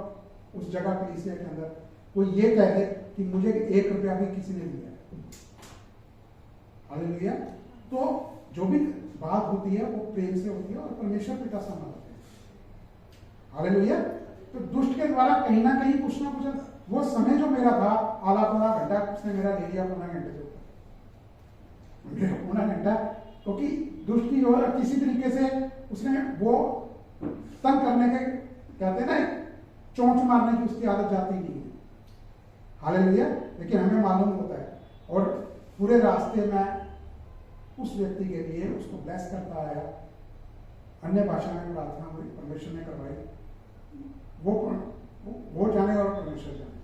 उस जगह कलीसिया के अंदर, कोई ये कह दे कि मुझे 1 रुपया भी किसी ने दिया। हालेलुया। तो जो भी बात होती है वो प्रेम से होती है और परमेश्वर पिता संभालते हैं। हालेलुया। तो दुष्ट के द्वारा कहीं ना कहीं कुछ ना कुछ, वो समय जो मेरा था आधा पौना घंटा उसने मेरा ले लिया, पौना घंटे से ऊपर पौना घंटा, क्योंकि दुष्ट की ओर किसी तरीके से उसने वो तंग करने के, कहते ना चोंच मारने की उसकी आदत जाती नहीं है। हालेलुया। लेकिन हमें मालूम होता है, और पूरे रास्ते में उस व्यक्ति के लिए उसको ब्लेस करता आया, अन्य भाषा में प्रार्थना हुई, परमेश्वर ने करवाई, वो जाने और परमेश्वर जाने।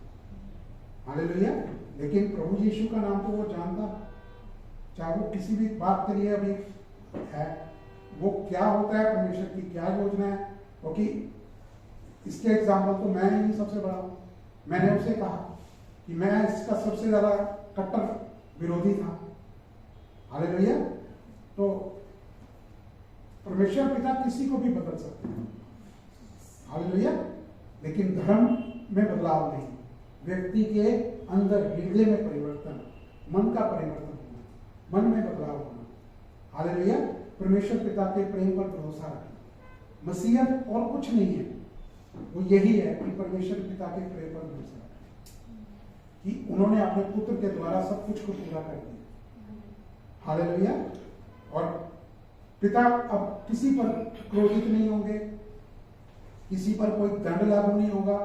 हालेलुया। लेकिन प्रभु यीशु का नाम तो वो जानता, चाहे वो किसी भी बात के लिए अभी है, वो क्या होता है, परमेश्वर की क्या योजना है, क्योंकि इसके एग्जाम्पल तो मैं ही सबसे बड़ा हूं। मैंने उसे कहा कि मैं इसका सबसे ज्यादा कट्टर विरोधी था। हालेलुया। तो परमेश्वर पिता किसी को भी बदल सकते हैं। हालेलुया। लेकिन धर्म में बदलाव नहीं, व्यक्ति के अंदर हृदय में परिवर्तन, मन का परिवर्तन होना, मन में बदलाव होना। हालेलुया। परमेश्वर पिता के प्रेम पर भरोसा रखें। मसीहत और कुछ नहीं है, वो यही है कि परमेश्वर पिता के प्रेम पर भरोसा रखें कि उन्होंने अपने पुत्र के द्वारा सब कुछ को पूरा कर दिया। हालेलुया। और पिता अब किसी पर क्रोधित नहीं होंगे, किसी पर कोई दंड लागू नहीं होगा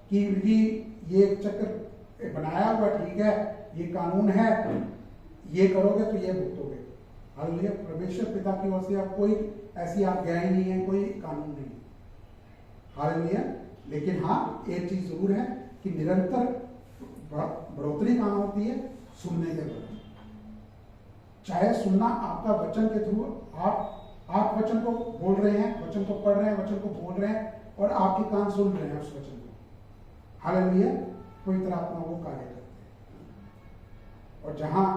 कि ये चक्कर बनाया हुआ ठीक है, ये कानून है, ये करोगे तो ये भुगतोगे। हालेलुया। परमेश्वर पिता की ओर से अब कोई ऐसी आज्ञाएं नहीं है, कोई कानून नहीं। हालेलुया। लेकिन हाँ, एक चीज जरूर है कि निरंतर बढ़ोतरी कहां होती है, सुनने के द्वारा। चाहे सुनना आपका वचन के थ्रू, आप वचन को बोल रहे हैं, वचन को पढ़ रहे हैं, वचन को बोल रहे हैं, और आपके कान सुन रहे हैं उस वचन को। हालेलुया। पवित्र आत्मा वो कार्य करते हैं, और जहां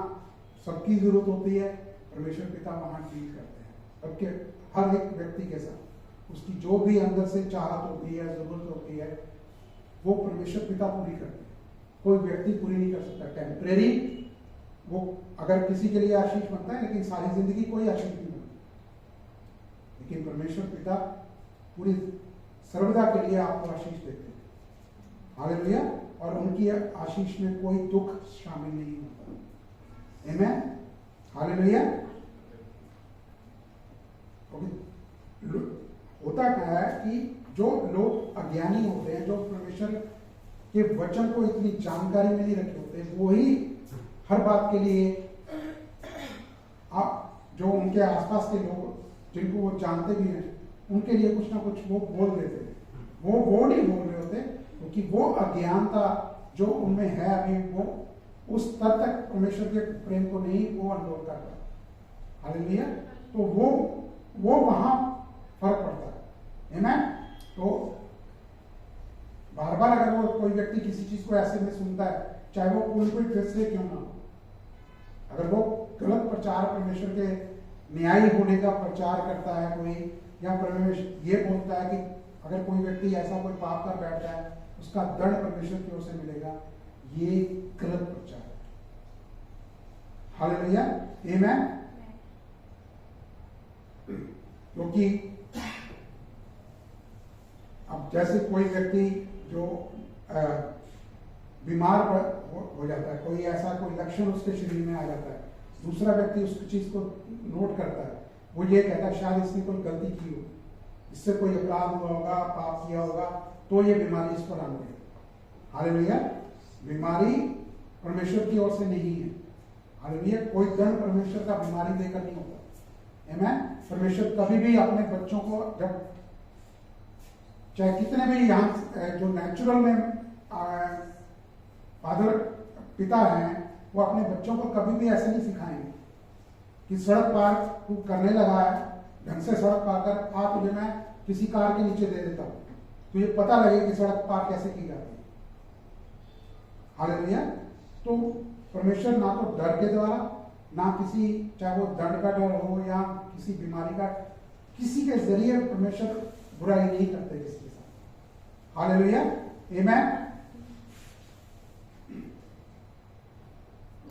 सबकी जरूरत होती है परमेश्वर पिता वहां डील करते हैं, सबके हर एक व्यक्ति के साथ उसकी जो भी अंदर से चाहत होती है, जरूरत होती है, वो परमेश्वर पिता पूरी करते हैं। कोई व्यक्ति पूरी नहीं कर सकता। टेम्परेरी वो अगर किसी के लिए आशीष बनता है, लेकिन सारी जिंदगी कोई आशीष नहीं बनता। लेकिन परमेश्वर पिता पूरी सर्वदा के लिए आपको आशीष देते हैं। हालेलुया। और उनकी आशीष में कोई दुख शामिल नहीं होता। आमीन। हालेलुया। होता क्या है कि जो लोग अज्ञानी होते हैं, जो परमेश्वर के वचन को इतनी जानकारी में नहीं रखे होते, वो ही हर बात के लिए आप जो उनके आसपास के लोग जिनको वो जानते भी हैं, उनके लिए कुछ ना कुछ वो बोल देते हैं। वो नहीं बोल रहे होते, क्योंकि वो अज्ञानता जो उनमें है अभी, वो उस स्तर तक परमेश्वर के प्रेम को नहीं वो अनुभव कर रहा। हालेलुया। तो वो वहां फर्क पड़ता है। आमीन। तो बार बार अगर वो कोई व्यक्ति किसी चीज को ऐसे में सुनता है, चाहे वो कोई फैसले क्यों ना हो, अगर वो गलत प्रचार परमेश्वर के न्यायी होने का प्रचार करता है कोई, या परमेश्वर ये बोलता है कि अगर कोई व्यक्ति ऐसा koई पाप कर बैठता है, उसका दंड परमेश्वर की ओर से मिलेगा, ये गलत प्रचार है। हालेलुया। आमीन। क्योंकि अब जैसे कोई व्यक्ति जो बीमार हो जाता है, कोई ऐसा कोई लक्षण उसके शरीर में आ जाता है, दूसरा व्यक्ति उस चीज को नोट करता है, वो ये कहता है शायद इसने कोई गलती की हो, इससे कोई अपराध हुआ होगा, पाप किया होगा, तो ये बीमारी इस पर आ गई। हालेलुया। बीमारी परमेश्वर की ओर से नहीं है। हालेलुया। कोई दंड परमेश्वर का बीमारी देकर नहीं होता। आमीन। परमेश्वर कभी भी अपने बच्चों को, जब चाहे कितने भी यहाँ जो नेचुरल में फादर पिता हैं, वो अपने बच्चों को कभी भी ऐसे नहीं सिखाएंगे कि सड़क पार तू करने लगा है, ढंग से सड़क पार कर, आ तुझे मैं किसी कार के नीचे दे देता हूं, तुझे पता लगे कि सड़क पार कैसे की जाती है। हालेलुया। तो परमेश्वर ना तो डर के द्वारा, ना किसी, चाहे वो दंड का डर हो या किसी बीमारी का, किसी के जरिए परमेश्वर बुराई नहीं करते किसी के साथ। हालेलुया। आमीन।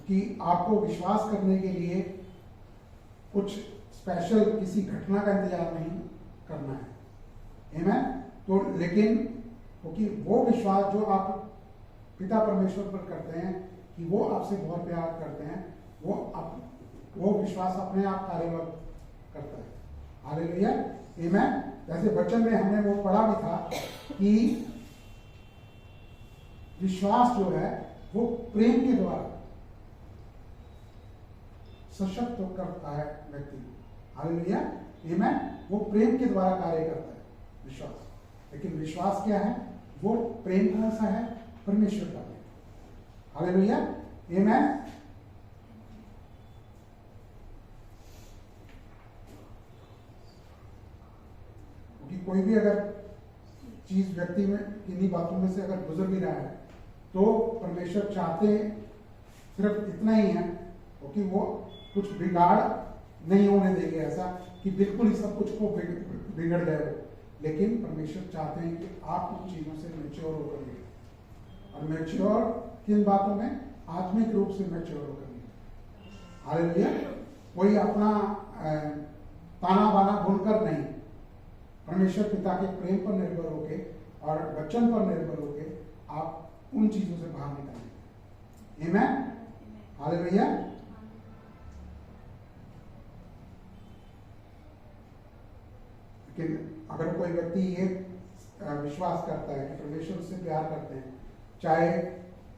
कि आपको विश्वास करने के लिए कुछ स्पेशल किसी घटना का इंतजार नहीं करना है। आमीन। तो लेकिन क्योंकि वो विश्वास जो आप पिता परमेश्वर पर करते हैं कि वो आपसे बहुत प्यार करते हैं, वो विश्वास अपने आप कार्यरत करता है। हालेलुया। आमीन। जैसे वचन में हमने वो पढ़ा भी था कि विश्वास जो है वो प्रेम के द्वारा सशक्त करता है व्यक्ति को। हालेलुया। आमीन। वो प्रेम के द्वारा कार्य करता है विश्वास। लेकिन विश्वास क्या है? वो प्रेम कौन सा है? परमेश्वर का प्रेम। हालेलुया। आमीन। क्योंकि कोई भी अगर चीज व्यक्ति में किन्हीं बातों में से अगर गुजर भी रहा है, तो परमेश्वर चाहते सिर्फ इतना ही है, क्योंकि वो कुछ बिगाड़ नहीं होने देंगे ऐसा कि बिल्कुल ही सब कुछ को बिगड़ गए। लेकिन परमेश्वर चाहते हैं कि आप उन चीजों से मैच्योर होकर गए, और मैच्योर किन बातों में? आत्मिक रूप से मैच्योर होकर गए। हालेलुया। कोई अपना ताना बाना भूलकर नहीं, परमेश्वर पिता के प्रेम पर निर्भर होके और वचन पर निर्भर होके आप उन चीजों से बाहर निकलेंगे। आमीन। हालेलुया। लेकिन अगर कोई व्यक्ति ये विश्वास करता है कि परमेश्वर उससे प्यार करते हैं, चाहे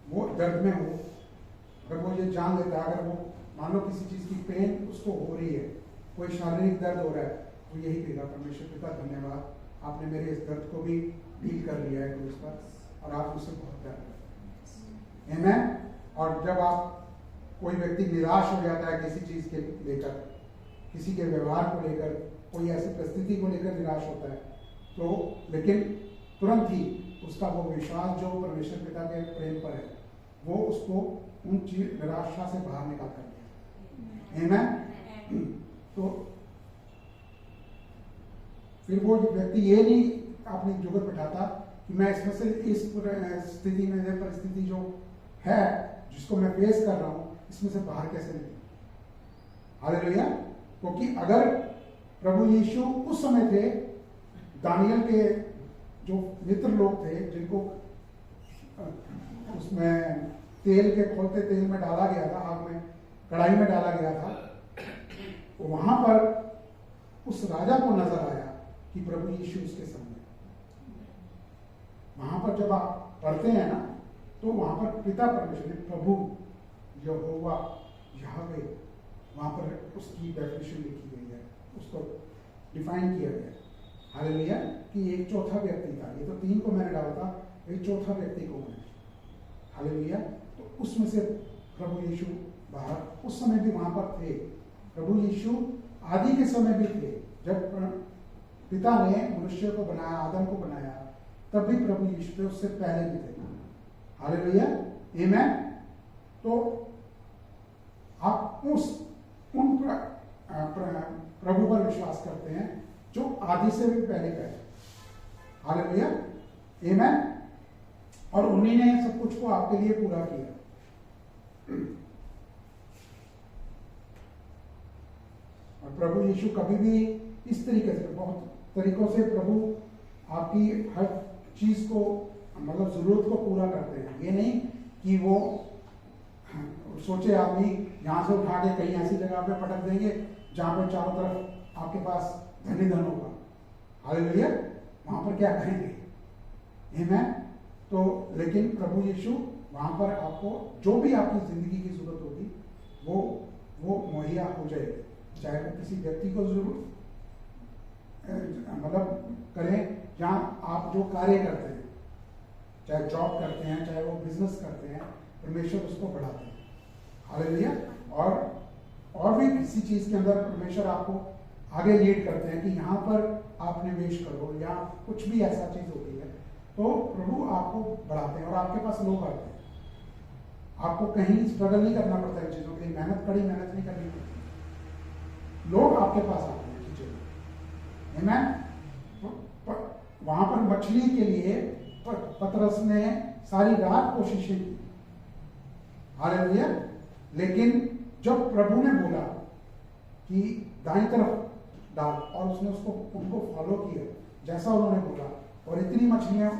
वो दर्द में हो, अगर वो ये जान लेता है, अगर वो मान लो किसी चीज की पेन उसको हो रही है, कोई शारीरिक दर्द हो रहा है, तो यही कहेगा परमेश्वर पिता धन्यवाद, आपने मेरे इस दर्द को भी डील कर लिया है क्रूस पर, और आप मुझसे बहुत प्यार करते हैं। आमीन। और जब आप कोई व्यक्ति निराश हो जाता है किसी चीज के लेकर, किसी के व्यवहार को लेकर, कोई ऐसी परिस्थिति को लेकर निराश होता है, तो लेकिन तुरंत ही उसका वो विश्वास जो परमेश्वर पिता के प्रेम पर है, वो उसको उन चीज निराशा से बाहर निकाल कर दिया। आमीन। तो फिर वो व्यक्ति ये नहीं अपनी जुगत बिठाता कि मैं इसमें से इस स्थिति में, परिस्थिति जो है जिसको मैं फेस कर रहा हूं, इसमें से बाहर कैसे निकलूं। हालेलुया। क्योंकि अगर प्रभु यीशु उस समय थे, दानियल के जो मित्र लोग थे जिनको उसमें तेल के खोलते तेल में डाला गया था, आग में कढ़ाई में डाला गया था, वहां पर उस राजा को नजर आया कि प्रभु यीशु उसके सामने। वहां पर जब आप पढ़ते हैं ना, तो वहां पर पिता परमेश्वर, प्रभु यहोवा यहोवे, वहां पर उसकी डेफिनेशन लिखी गई है, उसको डिफाइन किया गया है। हालेलुया। कि एक चौथा व्यक्ति था। ये तो तीन को मैंने डाला था, एक चौथा व्यक्ति को मैंने। हालेलुया। तो उसमें से प्रभु यीशु बाहर उस समय भी वहां पर थे। प्रभु यीशु आदि के समय भी थे, जब पिता ने मनुष्य को बनाया, आदम को बनाया, तब भी प्रभु यीशु थे, उससे पहले भी थे। हालेलुया। आमीन। तो आप उन प्रभु पर विश्वास करते हैं जो आदि से भी पहले का है। हालेलुया। आमीन। और उन्हीं ने सब कुछ को आपके लिए पूरा किया। और प्रभु यीशु कभी भी इस तरीके से, बहुत तरीकों से प्रभु आपकी हर चीज को, मतलब जरूरत को पूरा करते हैं। ये नहीं कि वो सोचे आदमी यहां से उठा के कहीं ऐसी जगह पे पटक देंगे जहां पे चारों तरफ आपके पास धनी धन होगा। हालेलुया। वहां पर क्या करेंगे? आमीन। तो लेकिन प्रभु यीशु वहां पर आपको जो भी आपकी जिंदगी की जरूरत होगी वो मुहैया हो जाएगी। चाहे वो किसी व्यक्ति को जरूर मतलब करें, जहां आप जो कार्य करते हैं, चाहे जॉब करते हैं, चाहे वो बिजनेस करते हैं, परमेश्वर उसको बढ़ाते हैं। हालेलुया। और भी किसी चीज के अंदर परमेश्वर आपको आगे लीड करते हैं कि यहाँ पर आप निवेश करो, या कुछ भी ऐसा चीज होती है, तो प्रभु आपको बढ़ाते हैं और आपके पास लोग आते हैं। आपको कहीं स्ट्रगल नहीं करना पड़ता है चीजों के लिए, कड़ी मेहनत नहीं करनी पड़ती, लोग आपके पास आते हैं चीजों में। आमीन। वहां पर मछली के लिए पतरस ने सारी रात कोशिशें की। हालेलुया। लेकिन जब प्रभु ने बोला कि दाईं तरफ डाल, और उसने उनको फॉलो किया जैसा उन्होंने बोला, और इतनी मछलियां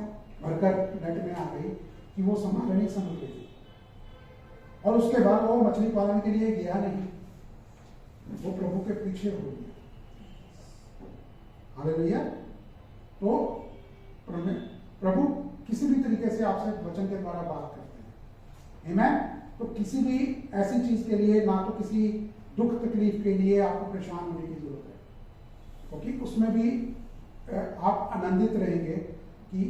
भरकर नेट में आ गई कि वो संभालने नहीं समझ गई। और उसके बाद वो मछली पालन के लिए गया नहीं, वो प्रभु के पीछे हो गया। हालेलुया। तो प्रभु किसी भी तरीके से आपसे वचन के द्वारा बात करते हैं। आमीन। तो किसी भी ऐसी चीज के लिए, ना तो किसी दुख तकलीफ के लिए आपको परेशान होने की जरूरत है, क्योंकि उसमें भी आप आनंदित रहेंगे कि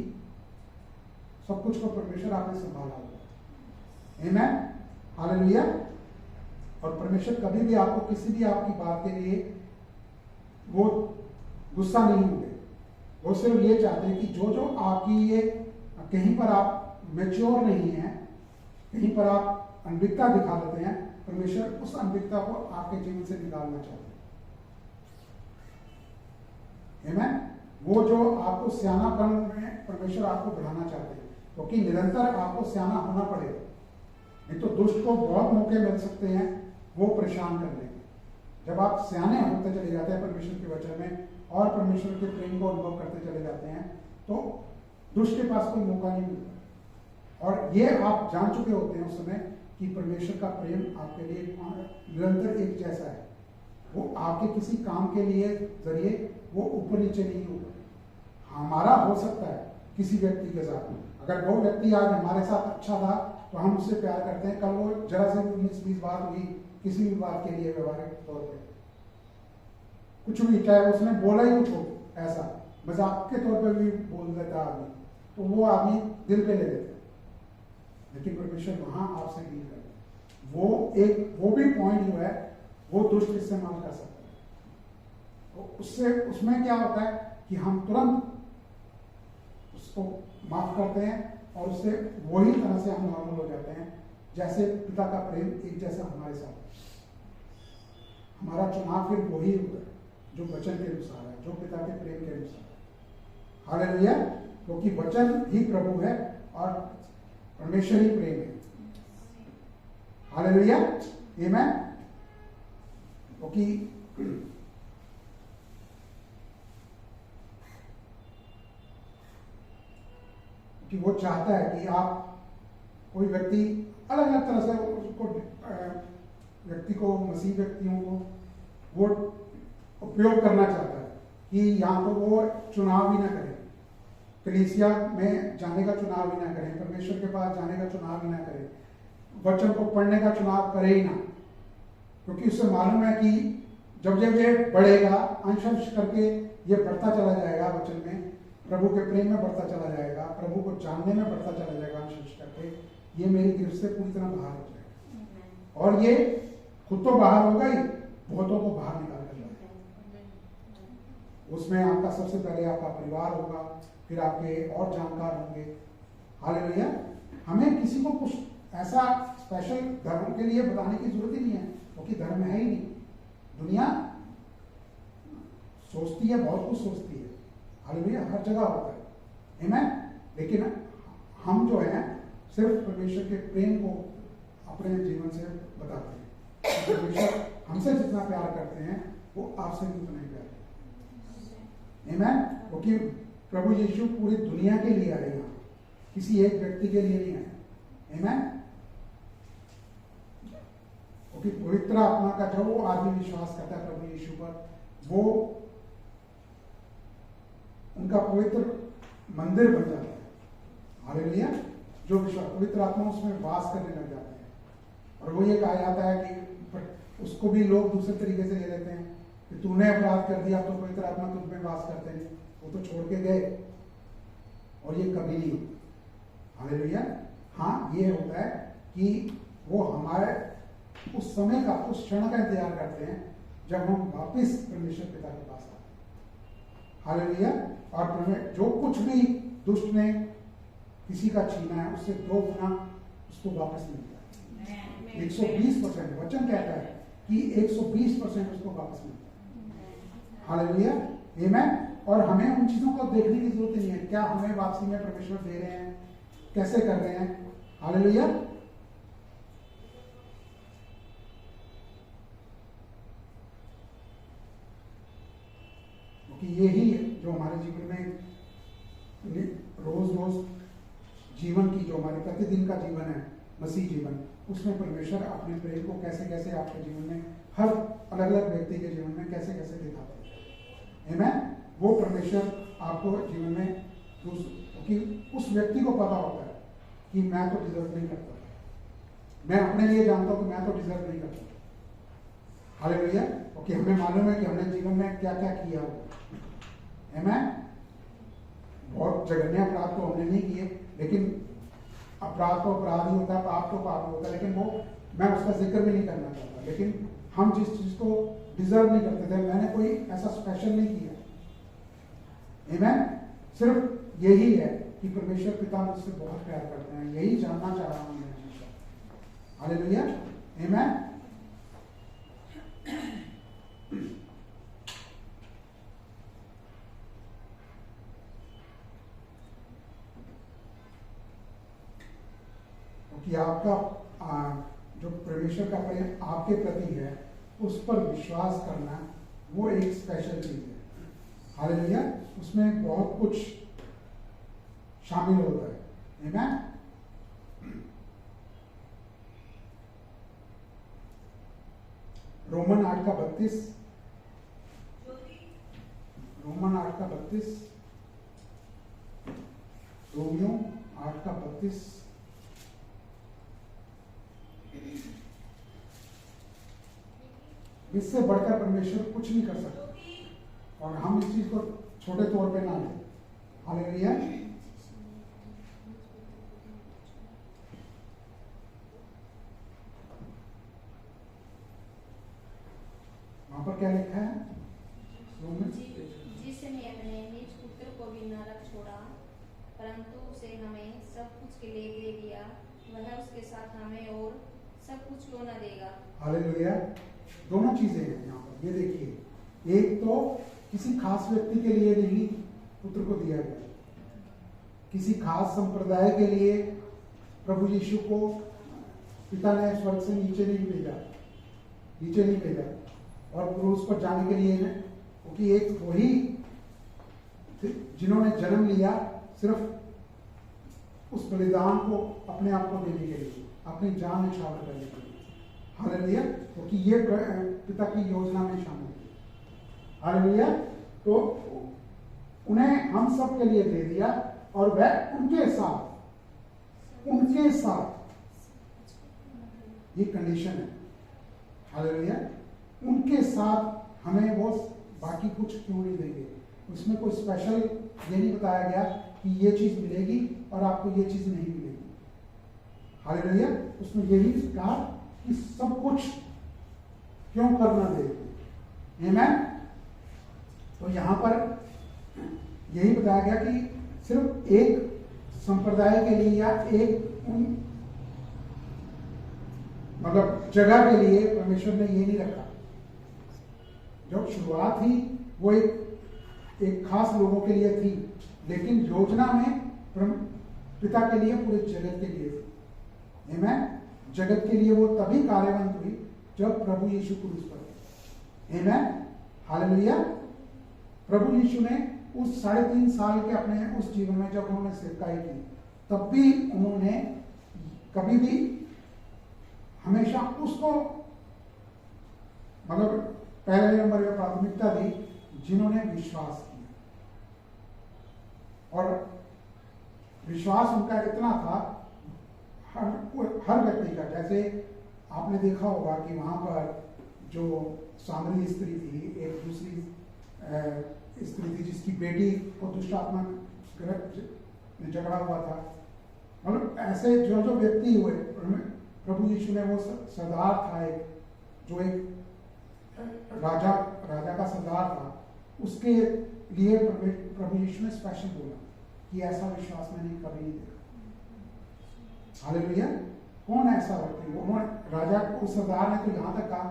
सब कुछ को परमेश्वर आपने संभाला होगा। आमीन। हालेलुया। और परमेश्वर कभी भी आपको किसी भी आपकी बात के लिए वो गुस्सा नहीं होंगे। वो सिर्फ ये चाहते हैं कि जो आपकी ये कहीं पर आप मैच्योर नहीं है, कहीं पर आप अनभिज्ञता दिखा देते हैं, परमेश्वर उस अनभिज्ञता को आपके जीवन से निकालना चाहते हैं। आमीन। वो जो आपको सियानापन में परमेश्वर आपको बढ़ाना चाहते हैं, क्योंकि निरंतर आपको सियाना होना पड़ेगा, नहीं तो दुष्ट को बहुत मौके मिल सकते हैं वो परेशान करने के। जब आप सियाने होते चले जाते हैं परमेश्वर के वचन में और परमेश्वर के प्रेम को अनुभव करते चले जाते हैं, तो दुष्ट के पास कोई मौका नहीं मिलता। और ये आप जान चुके होते हैं उस समय कि परमेश्वर का प्रेम आपके लिए निरंतर एक जैसा है। वो आपके किसी काम के लिए जरिए वो ऊपर नीचे नहीं होगा। हमारा हो सकता है किसी व्यक्ति के साथ, अगर वो व्यक्ति आज हमारे साथ अच्छा था तो हम उससे प्यार करते हैं, कल वो जरा से 19-20 बात हुई किसी भी बात के लिए व्यवहारिक तौर पे, कुछ भी, चाहे उसने बोला ही कुछ हो ऐसा, मजाक के तौर पे भी बोल देता आदमी, तो वो आदमी दिल पे ले लेते। लेकिन परमेश्वर वहां आपसे डील करते हैं। वो भी पॉइंट जो है वो दुष्ट इस्तेमाल कर सकता है। तो उससे उसमें क्या होता है कि हम तुरंत उसको माफ करते हैं और उससे वही तरह से हम नॉर्मल हो जाते हैं जैसे पिता का प्रेम एक जैसा हमारे साथ। हमारा चुनाव फिर वही होगा जो वचन के अनुसार है, जो पिता के प्रेम के अनुसार है। हालेलुया। क्योंकि वचन ही प्रभु है और परमेश्वर ही प्रेम है। हालेलुया। आमीन। क्योंकि वो चाहता है कि आप कोई व्यक्ति अलग अलग तरह से उसको व्यक्ति को, मसीह व्यक्तियों को वो उपयोग करना चाहता है कि यहाँ तो वो चुनाव ही ना करें, कलीसिया में जाने का चुनाव ही ना करें, परमेश्वर के पास जाने का चुनाव ही ना करें, वचन को पढ़ने का चुनाव करे ही ना, क्योंकि उससे मालूम है कि जब जब ये बढ़ेगा अंश अंश करके ये बढ़ता चला जाएगा, वचन में प्रभु के प्रेम में बढ़ता चला जाएगा, प्रभु को जानने में बढ़ता चला जाएगा अंश अंश करके, ये मेरी गिरफ्त से पूरी तरह बाहर हो जाएगा। और ये खुद तो बाहर होगा ही, बहुतों को बाहर निकाल कर जाएगा। उसमें आपका सबसे पहले आपका परिवार होगा, फिर आपके और जानकार होंगे। हालेलुया। हमें किसी को कुछ ऐसा स्पेशल धर्म के लिए बताने की जरूरत ही नहीं है, क्योंकि धर्म है ही नहीं। दुनिया सोचती है, बहुत कुछ सोचती है, हालेलुया, हर जगह होता है, आमीन। लेकिन हम जो है सिर्फ परमेश्वर के प्रेम को अपने जीवन से बताते हैं। परमेश्वर हमसे जितना प्यार करते हैं वो आपसे भी उतना ही प्यार करते हैं, आमीन। क्योंकि प्रभु यीशु पूरी दुनिया के लिए आए, यहाँ किसी एक व्यक्ति के लिए नहीं आए, आमीन। क्योंकि पवित्र आत्मा का जो वो आदमी विश्वास करता है प्रभु यीशु पर, वो उनका पवित्र मंदिर बन जाता है। हालेलुया। जो विश्वास, पवित्र आत्मा उसमें वास करने लग जाते हैं। और वो ये कहा जाता है कि उसको भी लोग दूसरे तरीके से ले लेते हैं कि तूने अपराध कर दिया तो पवित्र आत्मा तुझ में वास करते हैं, वो तो छोड़ के गए, और ये कभी नहीं होता। हालेलुया। हाँ, ये होता है कि वो हमारे उस समय का, उस क्षण का इंतजार करते हैं जब हम वापस परमेश्वर पिता के पास आते हैं। हालेलुया। और जो कुछ भी दुष्ट ने किसी का छीना है उससे 2 गुना उसको वापस मिलता है। 120%। वचन कहता है कि 120% उसको वापस मिलता है। हालेलुया। आमीन। और हमें उन चीजों को देखने की जरूरत नहीं है, क्या हमें वापसी में परमेश्वर दे रहे हैं, कैसे कर रहे हैं। हालेलुया। क्योंकि यही जो हमारे जीवन में रोज रोज जीवन की, जो हमारे प्रतिदिन का जीवन है, मसीह जीवन, उसमें परमेश्वर अपने प्रेम को कैसे कैसे आपके जीवन में, हर अलग अलग व्यक्ति के जीवन में कैसे कैसे दिखाते हैं, आमीन। वो परमेश्वर आपको जीवन में, क्योंकि उस व्यक्ति को पता होता है कि मैं तो डिजर्व नहीं करता, मैं अपने लिए जानता हूं कि मैं तो डिजर्व नहीं करता। हालेलुया। क्योंकि हमें मालूम है कि हमने जीवन में क्या क्या किया होगा, आमीन। बहुत जघन्य अपराध तो हमने नहीं किए, लेकिन अपराध तो अपराध ही होता है, पाप तो पाप होता है, लेकिन वो मैं उसका जिक्र भी नहीं करना चाहता। लेकिन हम जिस चीज को डिजर्व नहीं करते थे, मैंने कोई ऐसा स्पेशल नहीं किया, आमीन। सिर्फ यही है कि परमेश्वर पिता मुझसे बहुत प्यार करते हैं, यही जानना चाह रहा हूं मैं हमेशा। हालेलुया। आमीन। कि आपका जो परमेश्वर का प्रेम आपके प्रति है, उस पर विश्वास करना वो एक स्पेशल चीज है। हालेलुया। उसमें बहुत कुछ शामिल होता है, आमीन। Roman 8:32, Roman 8:32, Romeo 8:32। इससे बढ़कर परमेश्वर कुछ नहीं कर सकता, और हम इस चीज को छोटे तौर पे ना लें। हालेलुया। वहां पर क्या लिखा है? जिसने अपने निज पुत्र को भी नरक छोड़ा, परंतु उसे हमें सब कुछ के लिए दे दिया, वह उसके साथ हमें और सब कुछ क्यों न देगा। हालेलुया। दोनों चीजें हैं यहाँ पर, ये देखिए, एक तो किसी खास व्यक्ति के लिए नहीं पुत्र को दिया गया, किसी खास संप्रदाय के लिए प्रभु यीशु को पिता ने स्वर्ग से नीचे नहीं भेजा और क्रूस पर जाने के लिए, क्योंकि एक वही जिन्होंने जन्म लिया सिर्फ उस बलिदान को अपने आप को देने के लिए, अपनी जान न्यौछावर करने के लिए। हालेलुया। क्योंकि ये पिता की योजना में शामिल है। हालेलुया। तो उन्हें हम सब के लिए दे दिया और वह उनके साथ ये कंडीशन है। हालेलुया। उनके साथ हमें वो बाकी कुछ क्यों नहीं देंगे। उसमें कोई स्पेशल ये नहीं बताया गया कि ये चीज मिलेगी और आपको ये चीज नहीं मिलेगी। हालेलुया। उसमें ये भी कहा कि सब कुछ क्यों करना देगी। आमीन। तो यहां पर यही बताया गया कि सिर्फ एक संप्रदाय के लिए या एक मतलब जगह के लिए परमेश्वर ने ये नहीं रखा। जब शुरुआत ही वो एक खास लोगों के लिए थी, लेकिन योजना में पिता के लिए, पूरे जगत के लिए थी। आमीन। जगत के लिए वो तभी कार्यवंत हुई जब प्रभु यीशु क्रूस पर। आमीन। हालेलुया। प्रभु यीशु ने उस 3.5 साल के अपने उस जीवन में जब उन्होंने सेवकाई की, तब भी उन्होंने कभी भी हमेशा उसको मतलब पहले नंबर पर प्राथमिकता दी जिन्होंने विश्वास किया। और विश्वास उनका इतना था हर व्यक्ति का। जैसे आपने देखा होगा कि वहां पर जो सामरी स्त्री थी, एक दूसरी स्त्री थी जिसकी बेटी को दुष्ट आत्मा झगड़ा हुआ था। मतलब ऐसे जो जो व्यक्ति हुए, प्रभु यीशु ने वो सरदार था एक, जो एक राजा का सरदार था, उसके लिए प्रभु यीशु ने स्पेशल बोला कि ऐसा विश्वास मैंने कभी नहीं देखा। हालेलुया। कौन ऐसा व्यक्ति? उन्होंने राजा को, उस सरदार ने तो यहां तक कहा,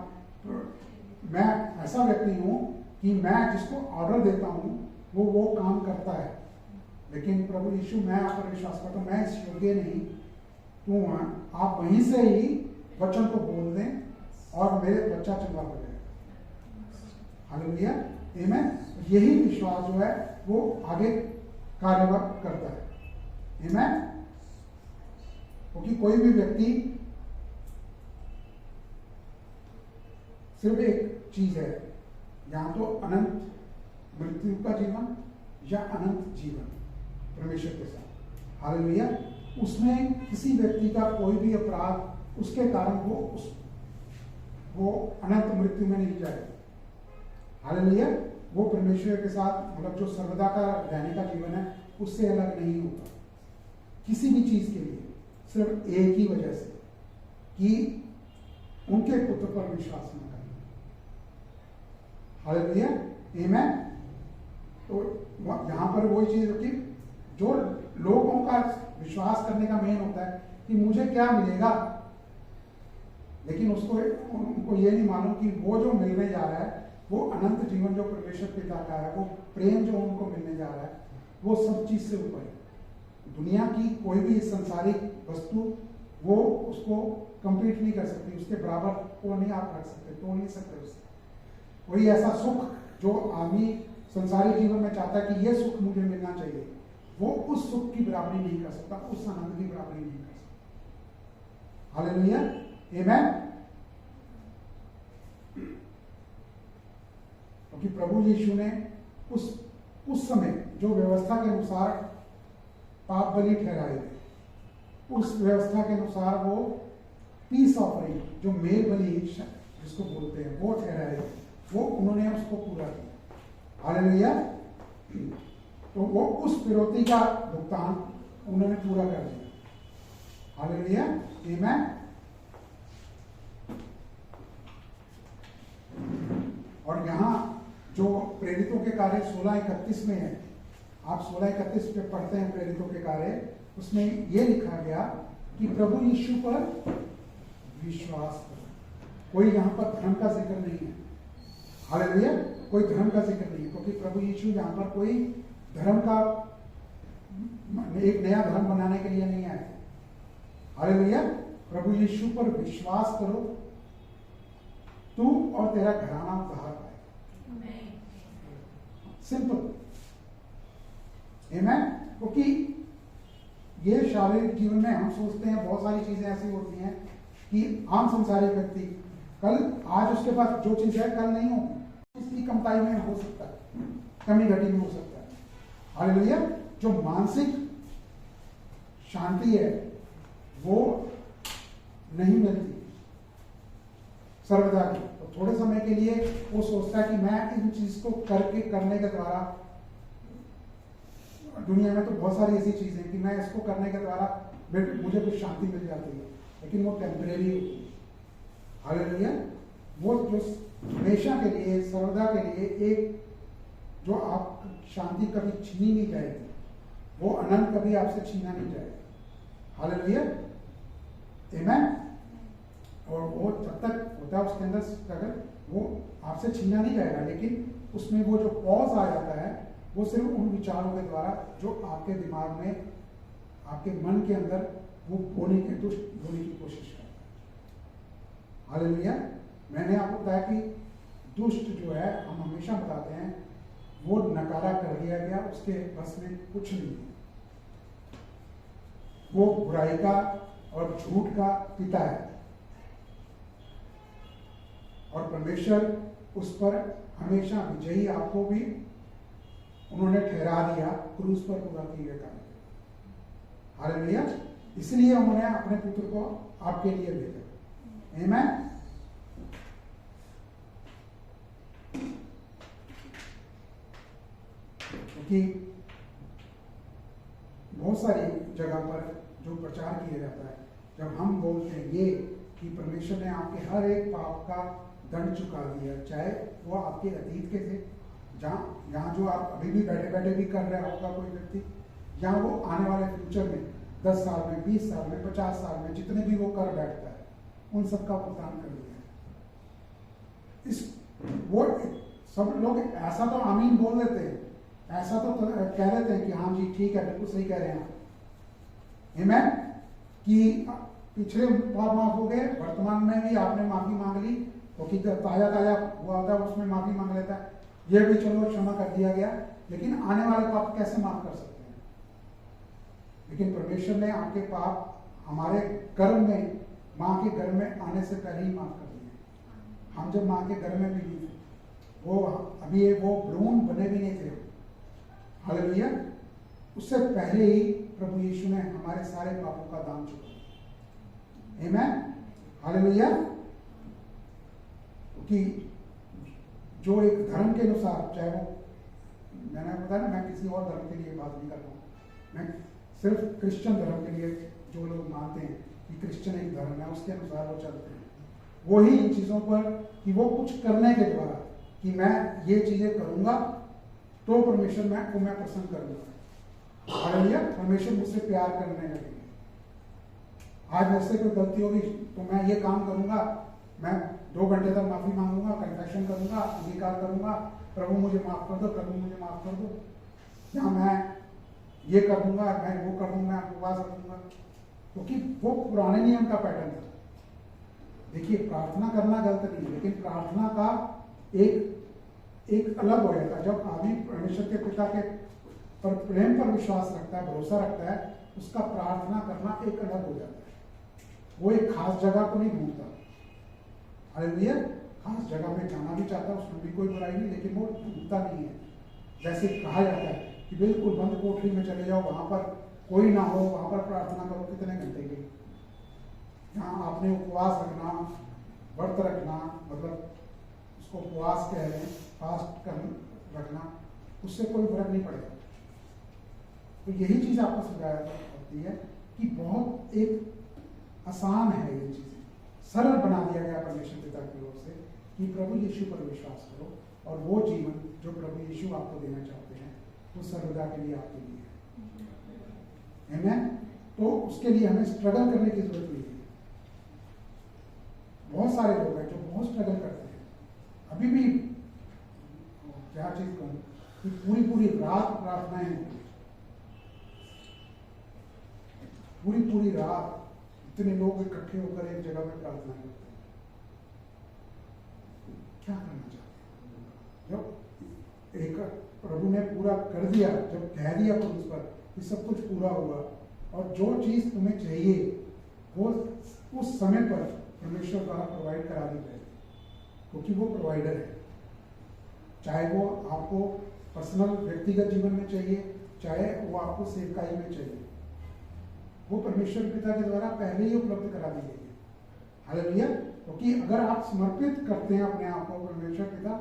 मैं ऐसा व्यक्ति हूं कि मैं जिसको ऑर्डर देता हूं वो काम करता है। लेकिन प्रभु यीशु, मैं आप पर विश्वास करता हूं, मैं इस योग्य नहीं, तो आप वहीं से ही वचन को बोल दें और मेरे बच्चा चंगा हो जाए। हालेलुया। आमीन। यही विश्वास जो है वो आगे कार्य करता है। आमीन। क्योंकि कोई भी व्यक्ति सिर्फ एक चीज है, या तो अनंत मृत्यु का जीवन या अनंत जीवन परमेश्वर के साथ। हालेलुया। उसमें किसी व्यक्ति का कोई भी अपराध उसके कारण वो अनंत मृत्यु में नहीं जाएगा। हालेलुया। वो परमेश्वर के साथ मतलब जो सर्वदा का रहने का जीवन है उससे अलग नहीं होता किसी भी चीज के लिए, सिर्फ एक ही वजह से कि उनके पुत्र पर विश्वास न करें। हालेलुया। आमीन। तो यहां पर वही चीज कि जो लोगों का विश्वास करने का मेन होता है कि मुझे क्या मिलेगा, लेकिन उनको ये नहीं मालूम कि वो जो मिलने जा रहा है वो अनंत जीवन जो परमेश्वर पिता का है, वो प्रेम जो उनको मिलने जा रहा है वो सब चीज से ऊपर है। दुनिया की कोई भी संसारिक वस्तु वो उसको कंप्लीट नहीं कर सकती, उसके बराबर वो नहीं आप रख सकते, तो नहीं सकते उससे। कोई ऐसा सुख जो आदमी संसारिक जीवन में चाहता है कि ये सुख मुझे मिलना चाहिए, वो उस सुख की बराबरी नहीं कर सकता, उस आनंद की बराबरी नहीं कर सकता। हालेलुया। आमीन। क्योंकि प्रभु यीशु ने उस समय जो व्यवस्था के अनुसार पाप बलि ठहराए थे, उस व्यवस्था के अनुसार वो पीस ऑफरिंग जो मेल बलि जिसको बोलते हैं वो ठहराए थे, वो उन्होंने उसको पूरा किया। हालेलुया। तो वो उस फिरौती का भुगतान उन्होंने पूरा कर दिया। हालेलुया। आमीन। और यहां जो प्रेरितों के कार्य 16:31 में है, आप 16:31 पे पढ़ते हैं प्रेरितों के कार्य, उसमें ये लिखा गया कि प्रभु यीशु पर विश्वास करो। कोई यहाँ पर धर्म का जिक्र नहीं है, हालेलुया, कोई धर्म का जिक्र नहीं है, क्योंकि प्रभु यीशु यहाँ पर कोई धर्म का एक नया धर्म बनाने के लिए नहीं आए। हालेलुया, प्रभु यीशु पर विश्वास करो, तू और तेरा घराना उद्धार पाएगा। सिंपल, आमीन। क्योंकि ये शारीरिक जीवन में हम सोचते हैं बहुत सारी चीजें ऐसी होती हैं कि आम संसारिक व्यक्ति कल आज उसके पास जो चीज है कल नहीं होगी, उसकी कमताई में हो सकता है, कमी घटी में हो सकता है। हालेलुया, जो मानसिक शांति है वो नहीं मिलती सर्वदा की। तो थोड़े समय के लिए वो सोचता है कि मैं इन चीज को करने के द्वारा, दुनिया में तो बहुत सारी ऐसी चीजें हैं कि मैं इसको करने के द्वारा मुझे कुछ शांति मिल जाती है, लेकिन वो टेम्परेरी होती है। हालेलुया, वो जो हमेशा के लिए, सर्वदा के लिए एक जो आप शांति कभी छीनी नहीं जाएगी, वो अनंत कभी आपसे छीना नहीं जाएगा। हालेलुया, आमीन। और वो जब तक होता है उसके अंदर स्ट्रगल, वो आपसे छीना नहीं जाएगा, लेकिन उसमें वो जो पॉज आ जाता है वो सिर्फ उन विचारों के द्वारा जो आपके दिमाग में, आपके मन के अंदर वो दुष्ट बोने की कोशिश करता है। हालेलुया, मैंने आपको बताया कि दुष्ट जो है, हम हमेशा बताते हैं, वो नकारा कर दिया गया, उसके बस में कुछ नहीं है। वो बुराई का और झूठ का पिता है, और परमेश्वर उस पर हमेशा विजयी आपको भी उन्होंने ठहरा दिया क्रूस पर पूरा किए गए काम। हालेलुया, इसलिए उन्होंने अपने पुत्र को आपके लिए भेजा। आमीन। क्योंकि बहुत सारी जगह पर जो प्रचार किया जाता है, जब हम बोलते हैं ये कि परमेश्वर ने आपके हर एक पाप का दंड चुका दिया, चाहे वो आपके अतीत के थे, यहाँ जो आप अभी भी बैठे बैठे भी कर रहे होगा कोई व्यक्ति, या वो आने वाले फ्यूचर में 10 साल में, 20 साल में, 50 साल में जितने भी वो कर बैठता है, उन सबका भुगतान कर दिया है। वो सब लोग ऐसा तो आमीन बोल देते हैं, ऐसा तो कह देते हैं कि हाँ जी ठीक है, बिल्कुल सही कह रहे हैं आप, आमीन, कि पिछले पाप माफ हो गए, वर्तमान में भी आपने माफी मांग ली, क्योंकि ताजा ताजा हुआ होता है उसमें माफी मांग लेता है, ये भी चलो क्षमा कर दिया गया, लेकिन आने वाले पाप कैसे माफ कर सकते हैं? लेकिन परमेश्वर ने आपके पाप हमारे गर्भ में, माँ के गर्भ में आने से पहले ही माफ कर दिए। हम जब माँ के गर्भ में भी नहीं थे, वो अभी वो भ्रूण बने भी नहीं थे, हालेलुया, उससे पहले ही प्रभु यीशु ने हमारे सारे पापों का दाम चुका दिया। आमीन, हालेलुया। कि जो एक धर्म के अनुसार, चाहे वो, मैंने बताया ना, मैं किसी और धर्म के लिए बात नहीं करता हूँ, मैं सिर्फ क्रिश्चियन धर्म के लिए, जो लोग मानते हैं कि क्रिश्चियन एक धर्म है, उसके अनुसार वो चलते हैं। वो ही इन चीज़ों पर कि वो कुछ करने के द्वारा कि मैं ये चीज़ें करूँगा तो परमेश्वर को मैं प्रसन्न करूँगा, हालेलुया, परमेश्वर मुझसे प्यार करने लगेंगे। आज मेरे से कोई गलती होगी तो मैं ये काम करूँगा, मैं 2 घंटे तक माफी मांगूंगा, कन्फेशन करूंगा, अंगीकार करूंगा, प्रभु मुझे माफ कर दो, प्रभु मुझे माफ कर दो, या मैं ये कर दूंगा, मैं वो कर दूंगा, मैं उपवास रखूंगा, क्योंकि वो पुराने नियम का पैटर्न था। देखिए, प्रार्थना करना गलत नहीं है, लेकिन प्रार्थना का एक अलग हो जाता है। जब आदमी परमेश्वर के पिता के पर प्रेम पर विश्वास रखता है, भरोसा रखता है, उसका प्रार्थना करना एक अलग हो जाता है। वो एक खास जगह को नहीं ढूंढता, हालेलुया, खास जगह में जाना भी चाहता है, उसमें भी कोई बुराई नहीं, लेकिन वो ढूंढता नहीं है। जैसे कहा जाता है कि बिल्कुल बंद कोठरी में चले जाओ, वहां पर कोई ना हो, वहां पर प्रार्थना करो, कितने घंटे के, यहाँ आपने उपवास रखना, व्रत रखना, मतलब उसको उपवास कह रहे हैं, फास्ट कर रखना, उससे कोई फर्क नहीं पड़ेगा। तो यही चीज आपको समझाया जाती है कि बहुत एक आसान है ये चीजें, सरल बना दिया गया परमेश्वर पिता की ओर से कि प्रभु यीशु पर विश्वास करो और वो जीवन जो प्रभु यीशु आपको देना चाहते हैं वो सर्वदा के लिए आपके लिए है। आमीन। तो उसके लिए हमें स्ट्रगल करने की जरूरत नहीं है। बहुत सारे लोग हैं जो बहुत स्ट्रगल करते हैं, अभी भी क्या चीज कहूं कि पूरी पूरी रात प्रार्थनाएं होती हैं, पूरी पूरी रात इतने लोग इकट्ठे होकर एक जगह में प्रार्थना करते हैं। क्या करना चाहते हैं? जब एक प्रभु ने पूरा कर दिया, जब कह दिया पुरुष पर कि सब कुछ पूरा हुआ और जो चीज तुम्हें चाहिए वो उस समय पर परमेश्वर द्वारा प्रोवाइड करा दी जाएगी, क्योंकि वो प्रोवाइडर है। चाहे वो आपको पर्सनल व्यक्तिगत जीवन में चाहिए, चाहे वो आपको सेवकाई में चाहिए, वो परमेश्वर पिता के द्वारा पहले ही उपलब्ध करा दी गई है। हालेलुया। क्योंकि अगर आप समर्पित करते हैं अपने आप को परमेश्वर पिता,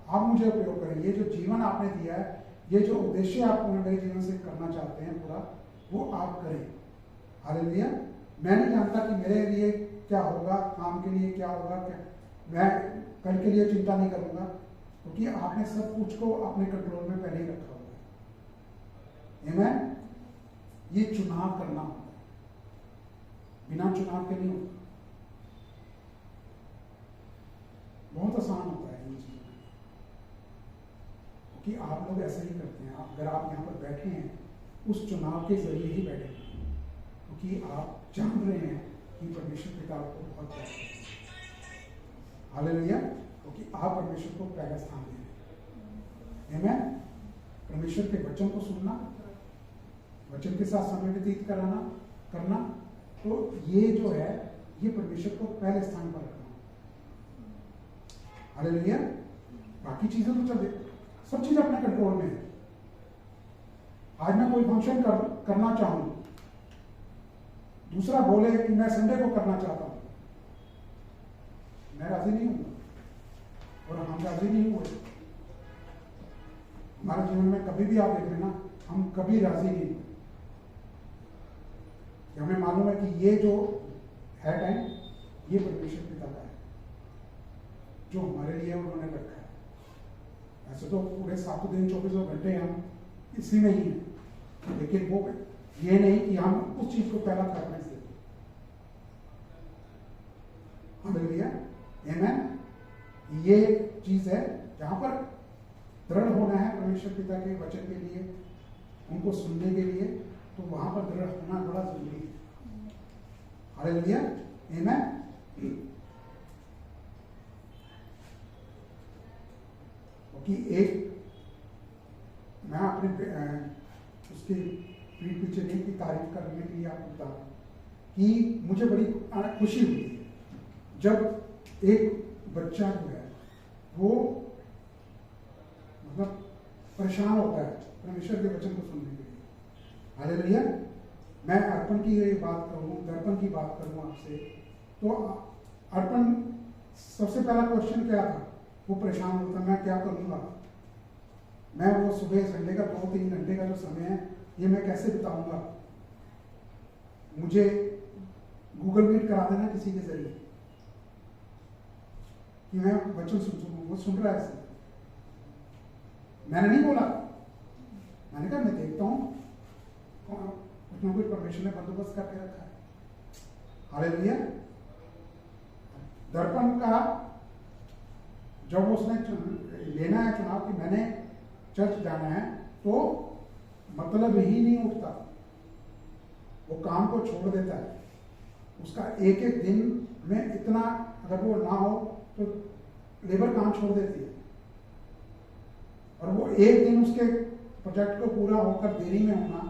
आप मुझे उपयोग करें, ये जो जीवन आपने दिया है, ये जो उद्देश्य आप मेरे जीवन से करना चाहते हैं पूरा, वो आप करें। हालेलुया। मैं नहीं जानता कि मेरे लिए क्या होगा, काम के लिए क्या होगा, मैं कल के लिए चिंता नहीं करूंगा, क्योंकि आपने सब कुछ को अपने कंट्रोल में पहले ही रखा हुआ है। आमीन। ये चुनाव करना होता है, बिना चुनाव के नहीं होता। बहुत आसान होता है ये चीज, क्योंकि आप लोग ऐसे ही करते हैं। अगर आप यहाँ पर बैठे हैं उस चुनाव के जरिए ही बैठे हैं, क्योंकि आप जान रहे हैं कि परमेश्वर पिता आपको बहुत प्यार करते हैं। हालेलुया। क्योंकि आप परमेश्वर को पहला स्थान दे रहे हैं। आमीन। परमेश्वर के वचन को सुनना, वचन के साथ समय व्यतीत करना, तो ये जो है ये परमेश्वर को पहले स्थान पर रखना। हालेलुया। बाकी चीजें तो चल, सब चीज अपने कंट्रोल में है। आज मैं कोई फंक्शन करना चाहूं, दूसरा बोले कि मैं संडे को करना चाहता हूं, मैं राजी नहीं हूं और हम राजी नहीं हुए। हमारे जीवन में कभी भी आप देख लेना, हम कभी राजी नहीं हुए। हमें मालूम है कि ये जो है टाइम, ये परमेश्वर पिता का है, जो हमारे लिए उन्होंने रखा है। ऐसे तो पूरे 7 दिन 24 घंटे हम इसी में ही हैं, लेकिन वो ये नहीं कि हम उस चीज को पहला प्रेफरेंस देते। हालेलुया। आमीन। ये चीज है जहां पर दृढ़ होना है परमेश्वर पिता के वचन के लिए, उनको सुनने के लिए, तो वहां पर दृढ़ होना बड़ा जरूरी है। हालेलुया। आमीन। कि एक मैं अपने उसकी पीठ पीछे नहीं की तारीफ करने के लिए आपको बता कि मुझे बड़ी खुशी हुई जब एक बच्चा जो है वो मतलब परेशान होता है परमेश्वर के वचन को सुनने के लिए। हालेलुया। मैं अर्पण की बात करूं, दर्पण की बात करूं आपसे, तो अर्पण सबसे पहला क्वेश्चन क्या था? वो परेशान होता, मैं क्या करूंगा, मैं वो सुबह संडे का 2-3 घंटे का जो समय है ये मैं कैसे बिताऊंगा, मुझे गूगल मीट करा देना किसी के जरिए कि मैं वचन सुनूं। वो सुन रहा है ऐसे, मैंने नहीं बोला, मैंने कहा मैं देखता हूं कुछ ना कुछ परमेश्वर ने बंदोबस्त करके रखा है। हालेलुया। दर्पण का जब उसने लेना है चुनाव कि मैंने चर्च जाना है, तो मतलब ही नहीं उठता, वो काम को छोड़ देता है। उसका एक एक दिन में इतना अगर वो ना हो तो लेबर काम छोड़ देती है, और वो एक दिन उसके प्रोजेक्ट को पूरा होकर देरी में होना